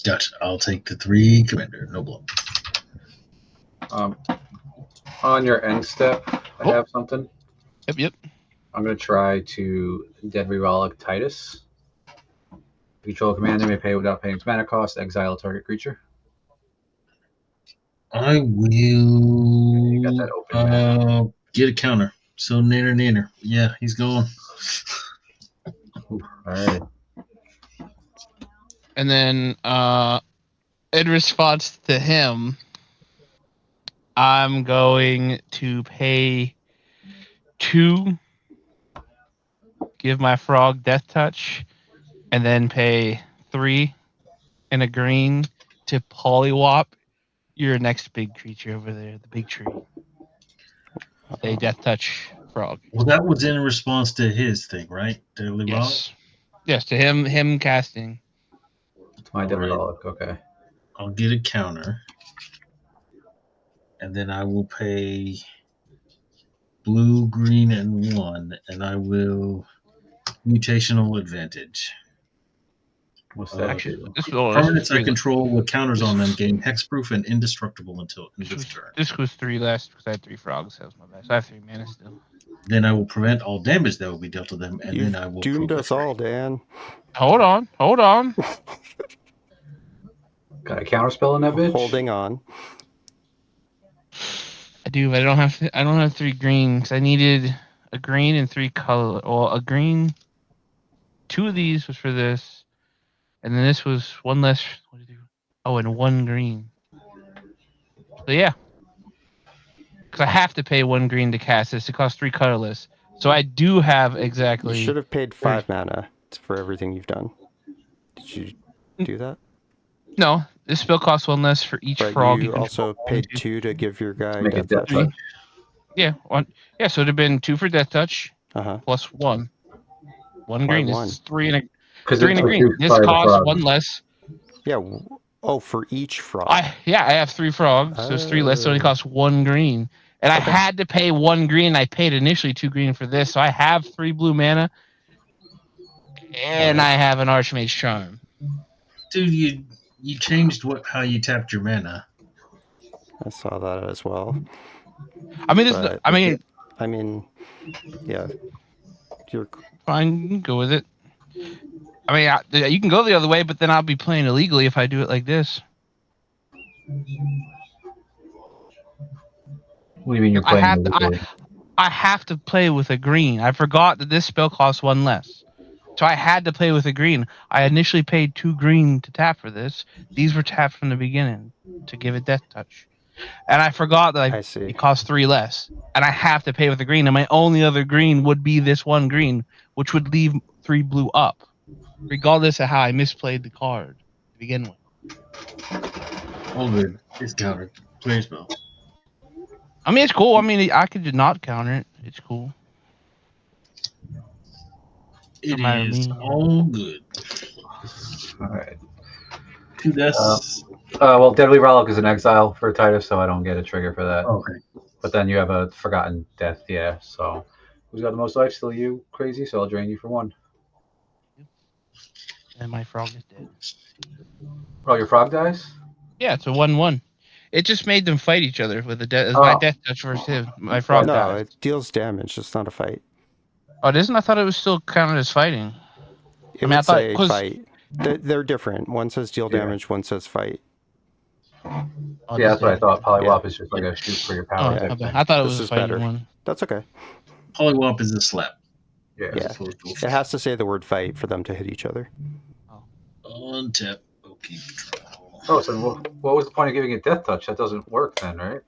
Gotcha. I'll take the 3 commander. No blow. On your end step, I have something. Yep. I'm going to try to Deadly Relic Tidus. Control commander may pay without paying its mana cost, exile a target creature. I You got that open, man. will get a counter. So nanner. Yeah, he's gone. All right. And then in response to him, I'm going to pay 2, give my frog Death Touch, and then pay 3 and a green to Polywop your next big creature over there, the big tree. A Death Touch frog. Well, that was in response to his thing, right? Deadly Relic? Yes, to him casting. It's my Deadly Relic, okay. I'll get a counter. And then I will pay blue, green, and 1. And I will mutational advantage. What's that? Actually, this Permanents I control with counters on them gain hexproof and indestructible until end of turn. This was 3 last because I had 3 frogs. That was my best. I have 3 mana still. Then I will prevent all damage that will be dealt to them, and then I will doomed us all, Dan. Hold on. Got a counterspell in that bitch? Holding on. I do, but I don't have 3 green because I needed a green and 3 color. Well, a green. 2 of these was for this, and then this was 1 less. What did you do? Oh, and 1 green. So yeah, because I have to pay 1 green to cast this. It costs 3 colorless, so I do have exactly. You should have paid 5 mana for everything you've done. Did you do that? No, this spell costs 1 less for each frog. You also paid 2 to give your guy Make Death Death Touch. Yeah, 1. Yeah, so it'd have been 2 for Death Touch plus 1. 1 green. Why 1? This is 3 and a green. This costs 1 less. Yeah. Oh, for each frog. I have 3 frogs, so it's 3 less. So it only costs 1 green, and I had to pay 1 green. I paid initially 2 green for this, so I have 3 blue mana, and I have an Archmage Charm. Dude, you changed how you tapped your mana. I saw that as well. I mean, yeah. You're fine. You can go with it. I mean, you can go the other way, but then I'll be playing illegally if I do it like this. What do you mean you're playing illegally? I have to play with a green. I forgot that this spell costs 1 less. So I had to play with a green. I initially paid 2 green to tap for this. These were tapped from the beginning to give it Death Touch. And I forgot that it costs 3 less. And I have to pay with a green. And my only other green would be this 1 green, which would leave 3 blue up, regardless of how I misplayed the card to begin with. All good. It's countered. Play spell. I mean, it's cool. I mean, I could just not counter it. It's cool. It is all good. All right. 2 deaths. Well, Deadly Relic is an exile for Tidus, so I don't get a trigger for that. Okay. But then you have a Forgotten Death, yeah. So who's got the most life? Still you, crazy. So I'll drain you for 1. And my frog is dead. Oh, your frog dies? Yeah, it's a 1/1. It just made them fight each other with my Death Touch versus him. My frog dies. No, it deals damage. It's not a fight. Oh, it isn't? I thought it was still counted as fighting. I thought fight. They're different. One says deal damage, one says fight. Oh, yeah, that's what I thought. Polywop is just like a shoot for your power. I thought it was a fighting one. That's okay. Polywop is a slap. Yeah. It has to say the word fight for them to hit each other. Untap. Okay. Oh, so what was the point of giving it Death Touch? That doesn't work then, right?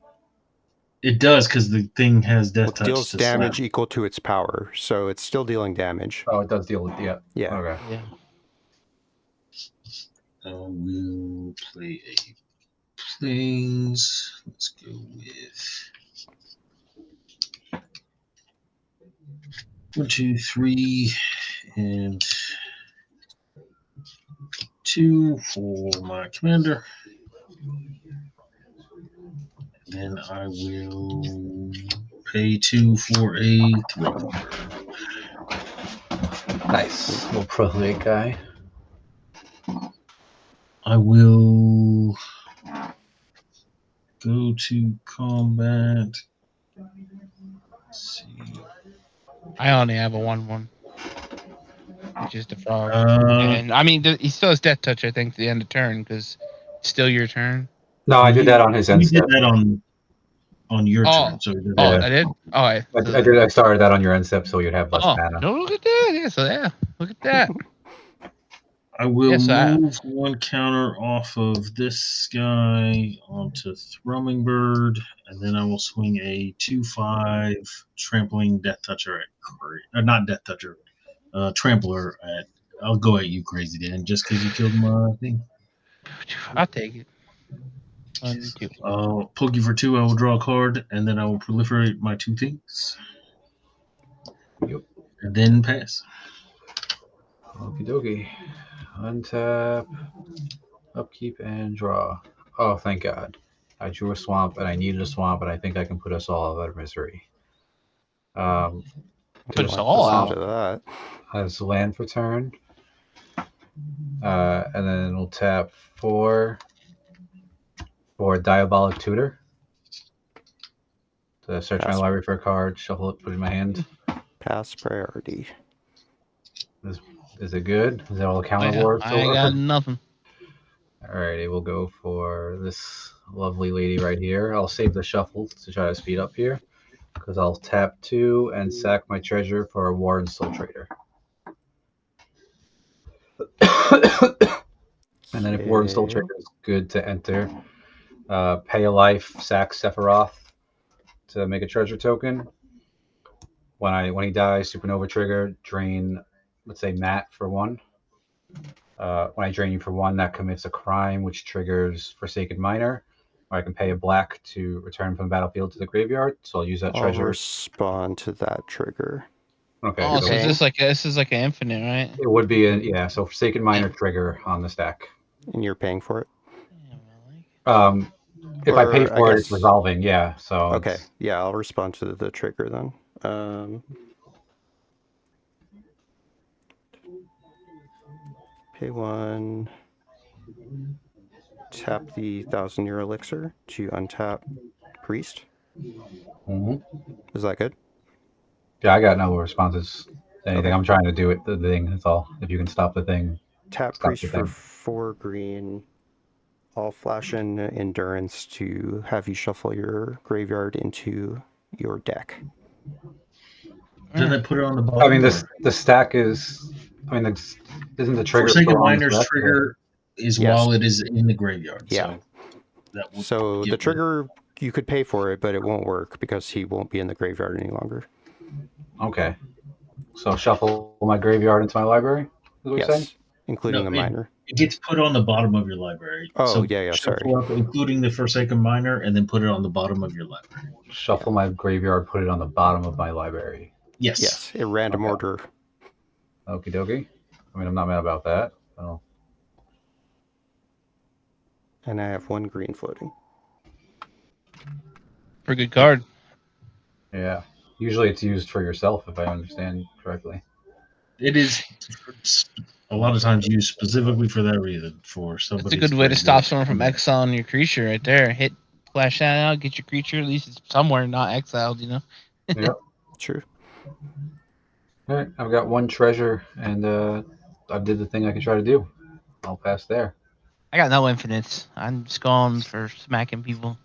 It does, because the thing has Death Touch. It deals damage equal to its power, so it's still dealing damage. Oh, it does deal with, yeah. Okay. Yeah. We'll play a plains. Let's go with 1, 2, 3, and 2 for my commander. Then I will pay 2 for a throw. Nice. Little pro league guy. I will go to combat. Let's see. I only have a 1/1, which is the frog. Uh, And I mean, he still has death touch. I think at the end of turn because it's still your turn. No, I did that on his end You did step. that on your Oh, turn. So Yeah. I did. All right. I did. I started that on your end step, so you'd have less mana. No, look at that. Yeah, so yeah, look at that. I will Yes, move one counter off of this guy onto Thrumming Bird, and then I will swing a 2/5 trampling Death Toucher at not Death Toucher, Trampler at. I'll go at you, Crazy Dan, just because you killed my thing. I'll take it. 1, 2. I'll poke you for 2. I will draw a card, and then I will proliferate my 2 things. Yep. And then pass. Okie dokie. Untap, upkeep, and draw. Oh, thank God. I drew a swamp, and I needed a swamp, and I think I can put us all out of misery. Put us all out. That. Has land for turn. And then we'll tap 4 for Diabolic Tutor. To search my library for a card, shuffle it, put it in my hand. Pass priority. Is it good? Is that all the counter wards? I got nothing. Alrighty, we'll go for this lovely lady right here. I'll save the shuffle to try to speed up here, because I'll tap 2 and sack my treasure for a War and Soul Trader. And then if War and Soul Trader is good to enter, pay a life, sack Sephiroth to make a treasure token. When he dies, Supernova trigger, drain, let's say Matt for 1. When I drain you for 1, that commits a crime, which triggers Forsaken Miner. Or I can pay a black to return from the battlefield to the graveyard. So I'll use that treasure. I'll respond to that trigger. Okay. Oh, so this is like an infinite, right? It would be so Forsaken Miner trigger on the stack. And you're paying for it? If I pay for it, it's resolving, yeah. So okay. Yeah, I'll respond to the trigger then. Pay 1. Tap the 1,000-year elixir to untap priest. Mm-hmm. Is that good? Yeah, I got no responses to anything. Okay. I'm trying to do it. The thing. That's all. If you can stop the thing. Tap priest for 4 green. I'll flash in endurance to have you shuffle your graveyard into your deck. Did I put it on the bottom? I mean, the stack is. I mean, isn't the trigger? Forsaken Miner's trigger is while it is in the graveyard. Yeah. So the trigger, you could pay for it, but it won't work because he won't be in the graveyard any longer. Okay. So shuffle my graveyard into my library? Is what you're saying? Including the miner. It gets put on the bottom of your library. Oh, so sorry. Up, including the Forsaken Miner, and then put it on the bottom of your library. Shuffle my graveyard, put it on the bottom of my library. Yes. Yes, in random order. Okie dokie. I mean, I'm not mad about that. So. And I have 1 green floating. Pretty good card. Yeah. Usually it's used for yourself, if I understand correctly. It is a lot of times used specifically for that reason. For somebody. It's a good way to stop someone from exiling your creature right there. Hit, flash that out, get your creature, at least it's somewhere not exiled, you know? Yeah. True. All right, I've got 1 treasure, and I did the thing I could try to do. I'll pass there. I got no infinites. I'm just going for smacking people.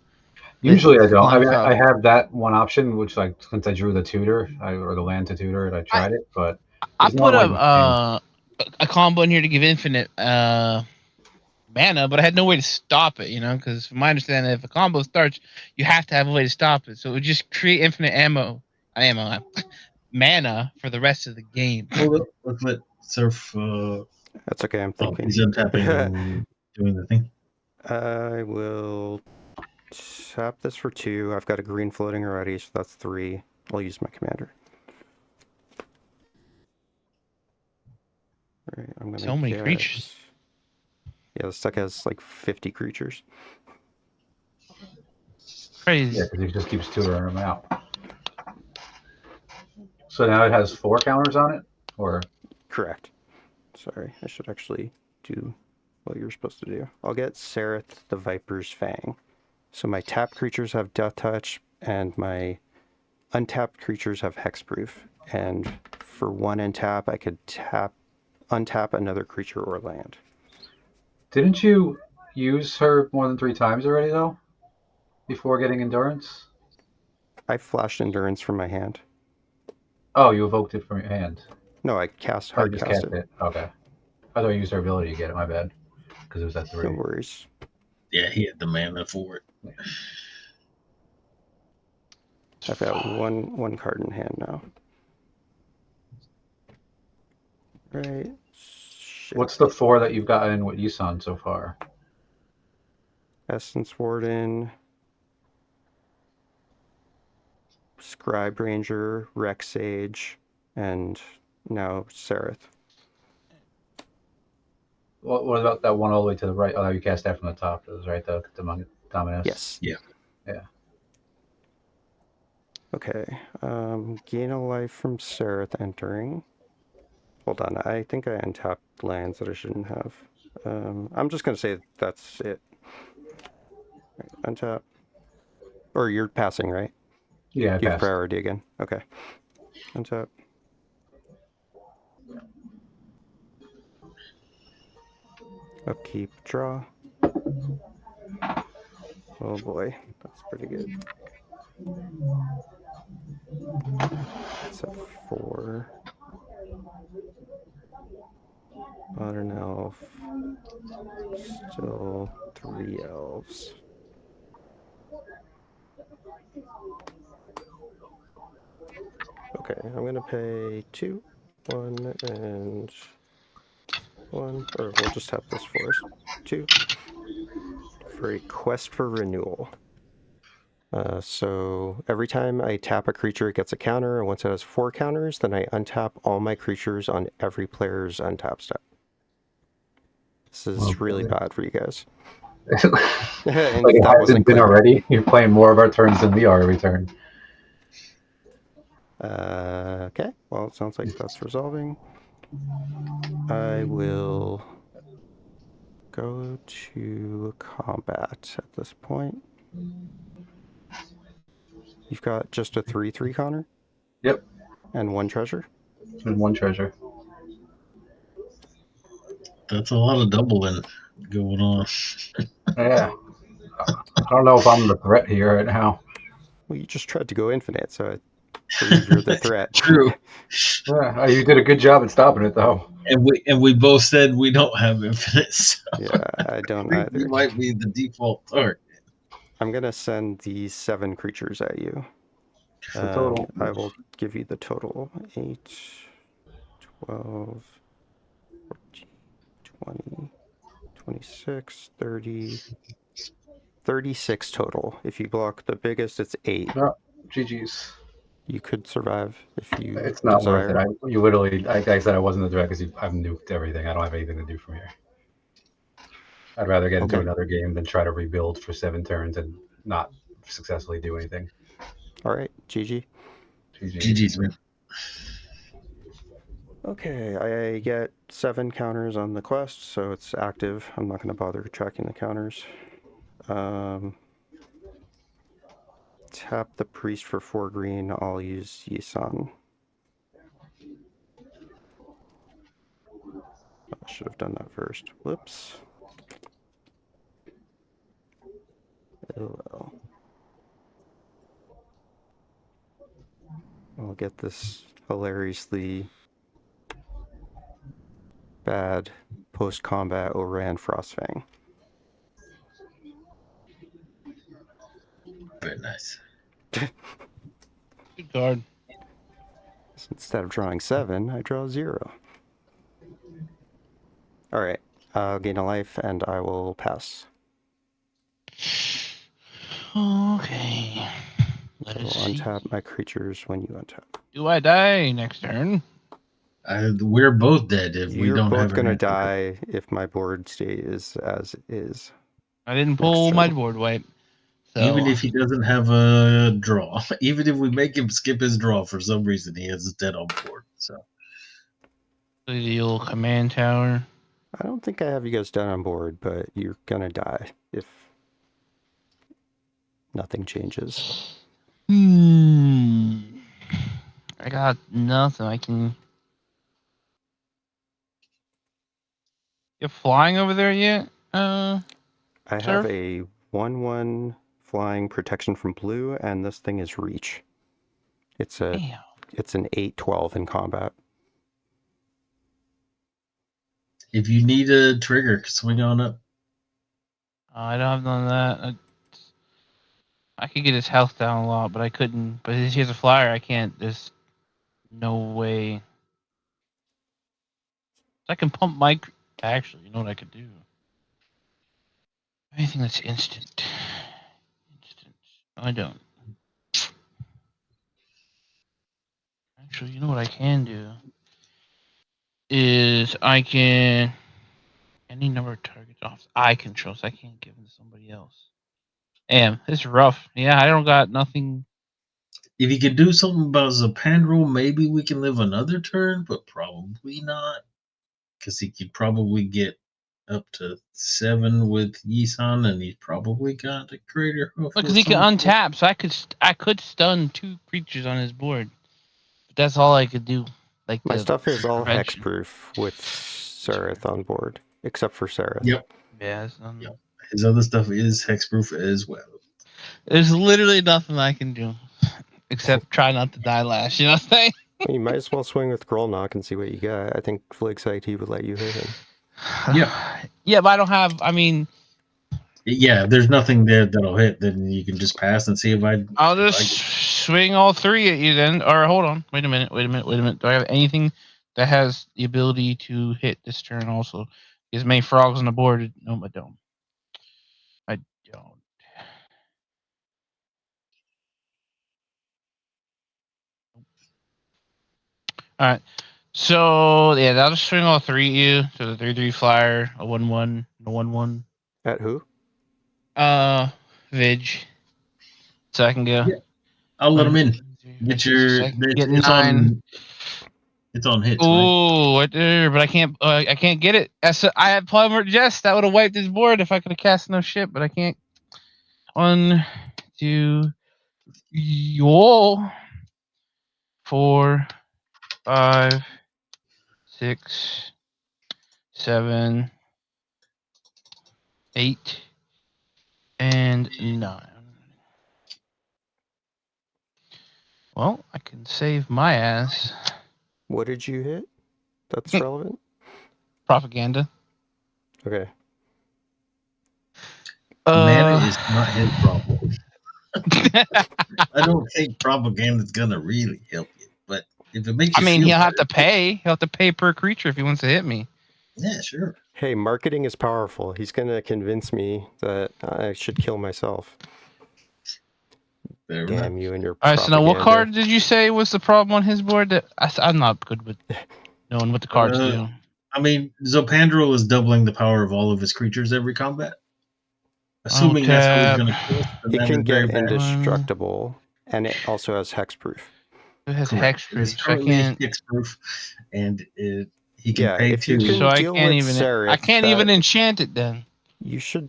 Usually I don't. I mean, I have that one option, which since I drew the tutor or the land to tutor it, I tried it, but I put a combo in here to give infinite mana, but I had no way to stop it, you know, because from my understanding, if a combo starts, you have to have a way to stop it. So it would just create infinite mana for the rest of the game. Hold up, let's let Surf. That's okay. I'm thinking. He's untapping and doing the thing. I will tap this for 2. I've got a green floating already, so that's 3. I'll use my commander. All right, I'm gonna so many creatures. Yeah, this deck has like 50 creatures. Crazy. Yeah, because he just keeps tutoring them out. So now it has 4 counters on it, or? Correct. Sorry, I should actually do what you're supposed to do. I'll get Sephiroth the Viper's Fang. So my tapped creatures have Death Touch, and my untapped creatures have Hexproof. And for 1 untap, I could untap another creature or land. Didn't you use her more than 3 times already, though? Before getting Endurance? I flashed Endurance from my hand. Oh, you evoked it from your hand. No, I cast I hard just cast cast it. it. Okay. I thought you used her ability to get it. My bad. Because it was at 3. No worries. Yeah, he had the mana for it. I've got one card in hand now. Right. Shit. What's the 4 that you've gotten with Yisan so far? Essence Warden, Scribe Ranger, Rex Sage, and now Sephiroth. What about that one all the way to the right? Oh, you cast that from the top. It was right, the Dominus. Yes. Yeah. Yeah. Okay. Gain a life from Sephiroth entering. Hold on. I think I untapped lands that I shouldn't have. I'm just going to say that's it. Right, untap. Or you're passing, right? Yeah, I You have passed. priority again. Okay. Untap. Upkeep, draw. Oh boy, that's pretty good. It's a 4. Modern elf. Still 3 elves. Okay, I'm gonna pay 2, 1, and 1, or we'll just have this first. 2 for a quest for renewal. So every time I tap a creature, it gets a counter, and once it has 4 counters, then I untap all my creatures on every player's untap step. This is really bad for you guys. And Like it that hasn't wasn't been clear. already. You're playing more of our turns than we are every turn. Okay, well, it sounds like that's resolving. I will go to combat at this point. You've got just a 3/3 counter? Yep. And 1 treasure? And 1 treasure. That's a lot of doubling going on. Yeah. I don't know if I'm the threat here right now. Well, you just tried to go infinite, so I believe you're the threat. True. Yeah, you did a good job at stopping it, though. And we both said we don't have infinite. So Yeah, I don't we either. might be the default target. I'm going to send these 7 creatures at you. The total. I will give you the total. 8, 12, 14, 20, 26, 30, 36 total. If you block the biggest, it's 8. Oh, GG's. You could survive if you It's not desire. worth it. You literally, like I said, I wasn't the threat because I've nuked everything. I don't have anything to do from here. I'd rather get into another game than try to rebuild for 7 turns and not successfully do anything. All right, GG. GG's, man. Okay, I get 7 counters on the quest, so it's active. I'm not going to bother tracking the counters. Tap the priest for 4 green. I'll use Yisan. I should have done that first. Whoops. Oh well. I'll get this hilariously bad post-combat Oran Frostfang. Very nice. Good card. So instead of drawing 7, I draw 0. Alright, I'll gain a life and I will pass. Okay. I will untap my creatures when you untap. Do I die next turn? We're both dead if we don't have. You're both gonna die if my board state is as is. I didn't pull my board wipe. So. Even if he doesn't have a draw, even if we make him skip his draw for some reason, he has his dead on board. So the old command tower. I don't think I have you guys done on board, but you're gonna die if nothing changes. I got nothing. I can. You flying over there yet? I have Surf? a 1/1 flying protection from blue, and this thing is reach. It's an 8/12 in combat. If you need a trigger, swing on up. I don't have none of that. I could get his health down a lot, but I couldn't. But if he has a flyer, I can't. There's no way. I can pump my. Actually, you know what I could do? Anything that's instant. I don't. Actually, you know what I can do? Is I can. Any number of targets off I control, so I can't give them to somebody else. Damn, this is rough. Yeah, I don't got nothing. If you could do something about Zapandrel, maybe we can live another turn, but probably not. Because he could probably get up to 7 with Yisan, and he's probably got a Crater Hoof. Because he can untap, so I could stun 2 creatures on his board. But that's all I could do. Like My stuff is all prevention. hexproof with Seraph on board, except for Seraph. Yep. Yeah, Yep. His other stuff is hexproof as well. There's literally nothing I can do except try not to die last. You know what I'm saying? You might as well swing with Grolnok and see what you got. I think Flig's IT would let you hit him. Yeah. Yeah, but I don't have. I mean, yeah, if there's nothing there that'll hit, then you can just pass and see if I. I'll just swing all 3 at you then. Or hold on, wait a minute. Do I have anything that has the ability to hit this turn also? As many frogs on the board? No, I don't. I don't. All right. So yeah, that'll just swing all 3 at you. So the 3/3 flyer, a 1/1, a 1/1. At who? Vig. So I can go. Yeah. I'll let him in. Get your. It's 9. on. It's on hits. Oh, right there, but I can't get it. I had Plumber Jess. That would have wiped his board if I could have cast no shit, but I can't. 1, 2, 4, 5, 6, 7, 8, and 9. Well, I can save my ass. What did you hit? That's relevant? Propaganda. Okay. Mana is not his problem. I don't think propaganda is gonna really help you, but if it makes you feel he'll better, have to pay. He'll have to pay per creature if he wants to hit me. Yeah, sure. Hey, marketing is powerful. He's gonna convince me that I should kill myself. Fair Damn enough. you and your All right, propaganda. so now what card did you say was the problem on his board? That I'm not good with knowing what the cards do. I mean, Zapandrel is doubling the power of all of his creatures every combat. Assuming that's how he's going to kill us. It can get indestructible, and it also has hexproof. It has Correct. hexproof, It's currently hexproof, and he can pay if you 2. can so I deal can't with even. Seraph, I can't even enchant it then. You should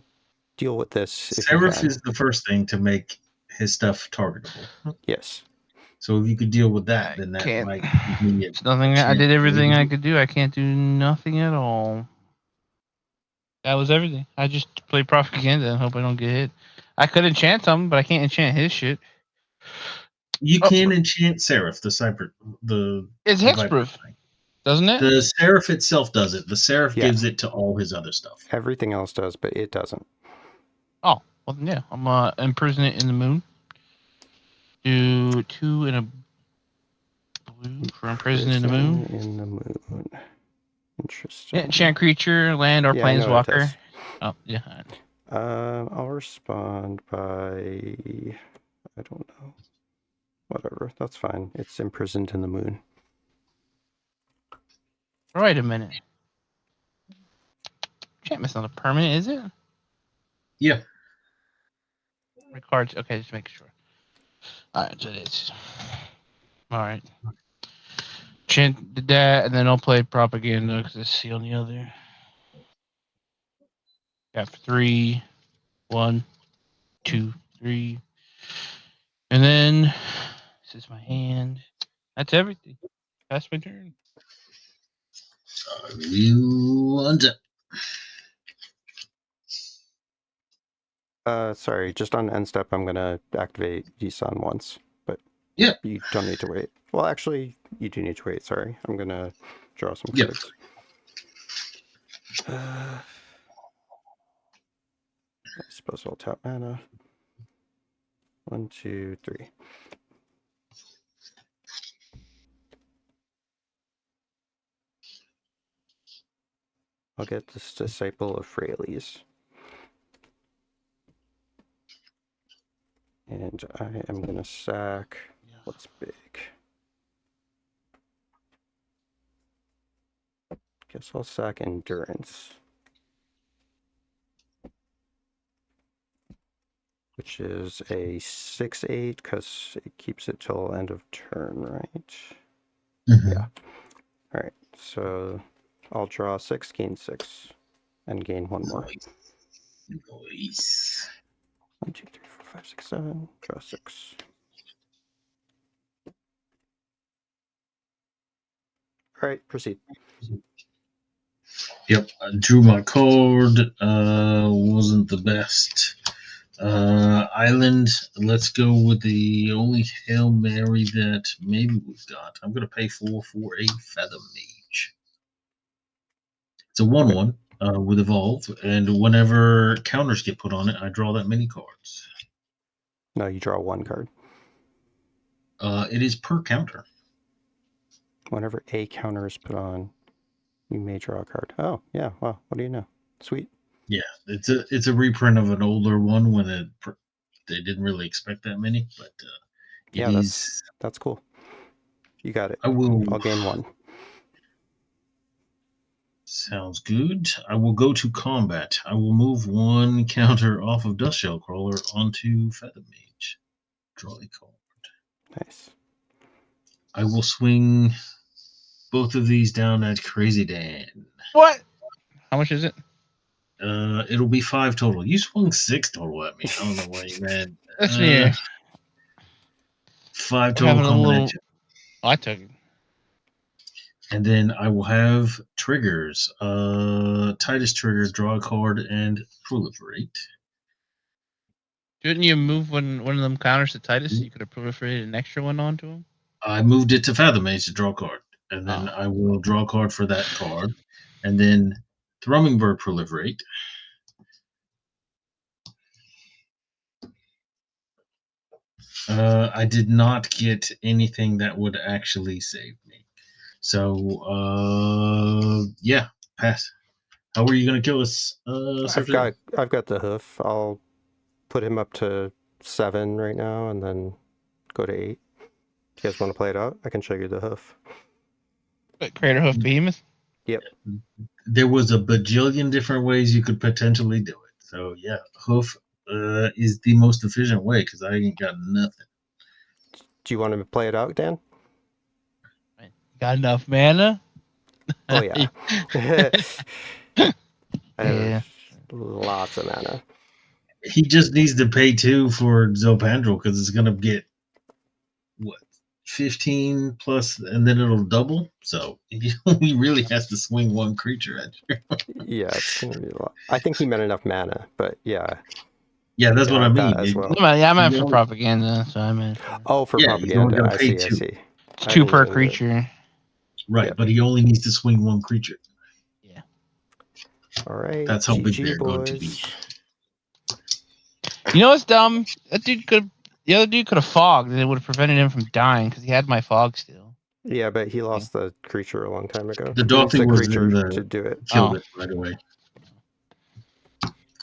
deal with this. Seraph is the first thing to make his stuff targetable. Yes. So if you could deal with that, then that might give me It's nothing. I did everything I could do. I can't do nothing at all. That was everything. I just play propaganda and hope I don't get hit. I could enchant something, but I can't enchant his shit. You can enchant Seraph, it's hexproof, doesn't it? The Seraph itself does it. The Seraph gives it to all his other stuff. Everything else does, but it doesn't. Oh, well, yeah. I'm imprison it in the moon. Do 2 in a blue for imprison in the moon. In the moon. Interesting. Yeah, enchant creature, land, or planeswalker. Oh, yeah. I'll respond by... I don't know. Whatever. That's fine. It's imprisoned in the moon. Wait a minute. Enchantment's not a permanent, is it? Yeah. Cards. Okay, just making sure. Alright, so it is. Alright. Enchant did that, and then I'll play propaganda because it's the only other. Got 3, 1, 2, 3. And then this is my hand. That's everything. That's my turn. I will untap. Sorry, just on end step, I'm gonna activate Yisan once, but Yeah. you don't need to wait. Well, actually, you do need to wait. Sorry, I'm gonna draw some Yep. cards. I suppose I'll tap mana. 1, 2, 3. I'll get this Disciple of Freyalise. And I am going to sack what's big. Guess I'll sack Endurance. Which is a 6/8 because it keeps it till end of turn, right? Mm-hmm. Yeah. Alright, so I'll draw 6, gain 6, and gain 1 more. Nice. 1, 2, 3, 4, 5, 6, 7. Draw 6. Alright, proceed. Yep, I drew my card. Wasn't the best. Island, let's go with the only Hail Mary that maybe we've got. I'm going to pay 4 for a Feather Mage. It's a 1/1 with Evolve, and whenever counters get put on it, I draw that many cards. No, you draw 1 card. It is per counter. Whenever a counter is put on, you may draw a card. Oh, yeah, wow, what do you know? Sweet. Yeah, it's a reprint of an older one when they didn't really expect that many, but yeah, that's cool. You got it. I'll gain 1. Sounds good. I will go to combat. I will move 1 counter off of Dust Shell Crawler onto Feather Mage. Draw a card. Nice. I will swing both of these down at Crazy Dan. What? How much is it? It'll be 5 total. You swung 6 total at me. I don't know why you mad. That's near. 5 total coming at you. Oh, I took it. And then I will have triggers. Tidus trigger, draw a card, and proliferate. Didn't you move one of them counters to Tidus? So you could have proliferated an extra one onto him? I moved it to Fathom Mage to draw a card. And then I will draw a card for that card. And then Thrumming Bird proliferate. I did not get anything that would actually save me. So, yeah, pass. How are you going to kill us? I've got the hoof. I'll put him up to 7 right now and then go to 8. If you guys want to play it out, I can show you the hoof. But Crater Hoof Behemoth? Yep. There was a bajillion different ways you could potentially do it. So, yeah, hoof is the most efficient way because I ain't got nothing. Do you want to play it out, Dan? Got enough mana? Oh, yeah. I have Yeah. lots of mana. He just needs to pay 2 for Zopandrel because it's going to get, 15 plus, and then it'll double. So he really has to swing 1 creature at you. Yeah, it's going to be a lot. I think he meant enough mana, but yeah. Yeah, that's what I mean. As well. Yeah, I meant for propaganda. So I meant. Oh, for propaganda. I see. It's 2 per creature. Right, yep. But he only needs to swing 1 creature. Yeah. All right. That's how big they're going to be. You know what's dumb? The other dude could have fogged, and it would have prevented him from dying because he had my fog still. Yeah, but he lost the creature a long time ago. The Dolphin was creature to do it. Killed it right away.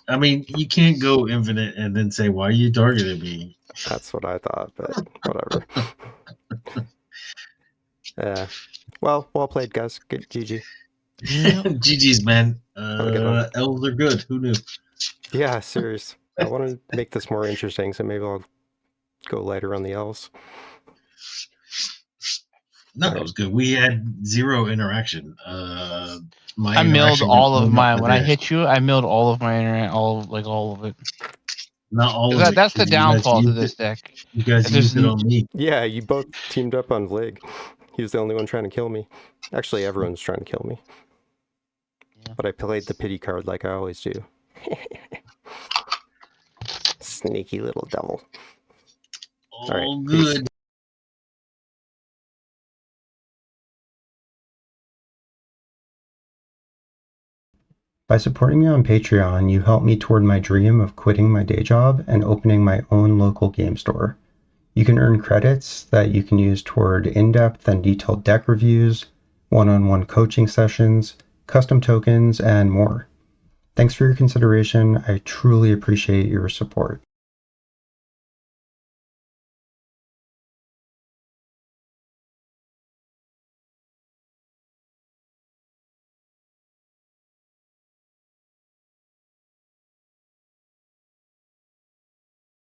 I mean, you can't go infinite and then say, "Why are you targeting me?" That's what I thought, but whatever. Well played, guys. Good GG. GG's, man. Elves are good. Who knew? Yeah, serious. I want to make this more interesting, so maybe I'll go lighter on the elves. No, that was good. We had 0 interaction. My I milled interaction got all of blown up mine. by When I theirs. hit you, I milled all of my internet, all of it. Not all of it. That's the 'Cause you guys downfall to used this it. deck. You guys If there's used it on me. Yeah, you both teamed up on Vlig. He was the only one trying to kill me. Actually, everyone's trying to kill me. Yeah. But I played the pity card like I always do. Sneaky little devil. All right, peace. good. By supporting me on Patreon, you help me toward my dream of quitting my day job and opening my own local game store. You can earn credits that you can use toward in-depth and detailed deck reviews, one-on-one coaching sessions, custom tokens, and more. Thanks for your consideration. I truly appreciate your support.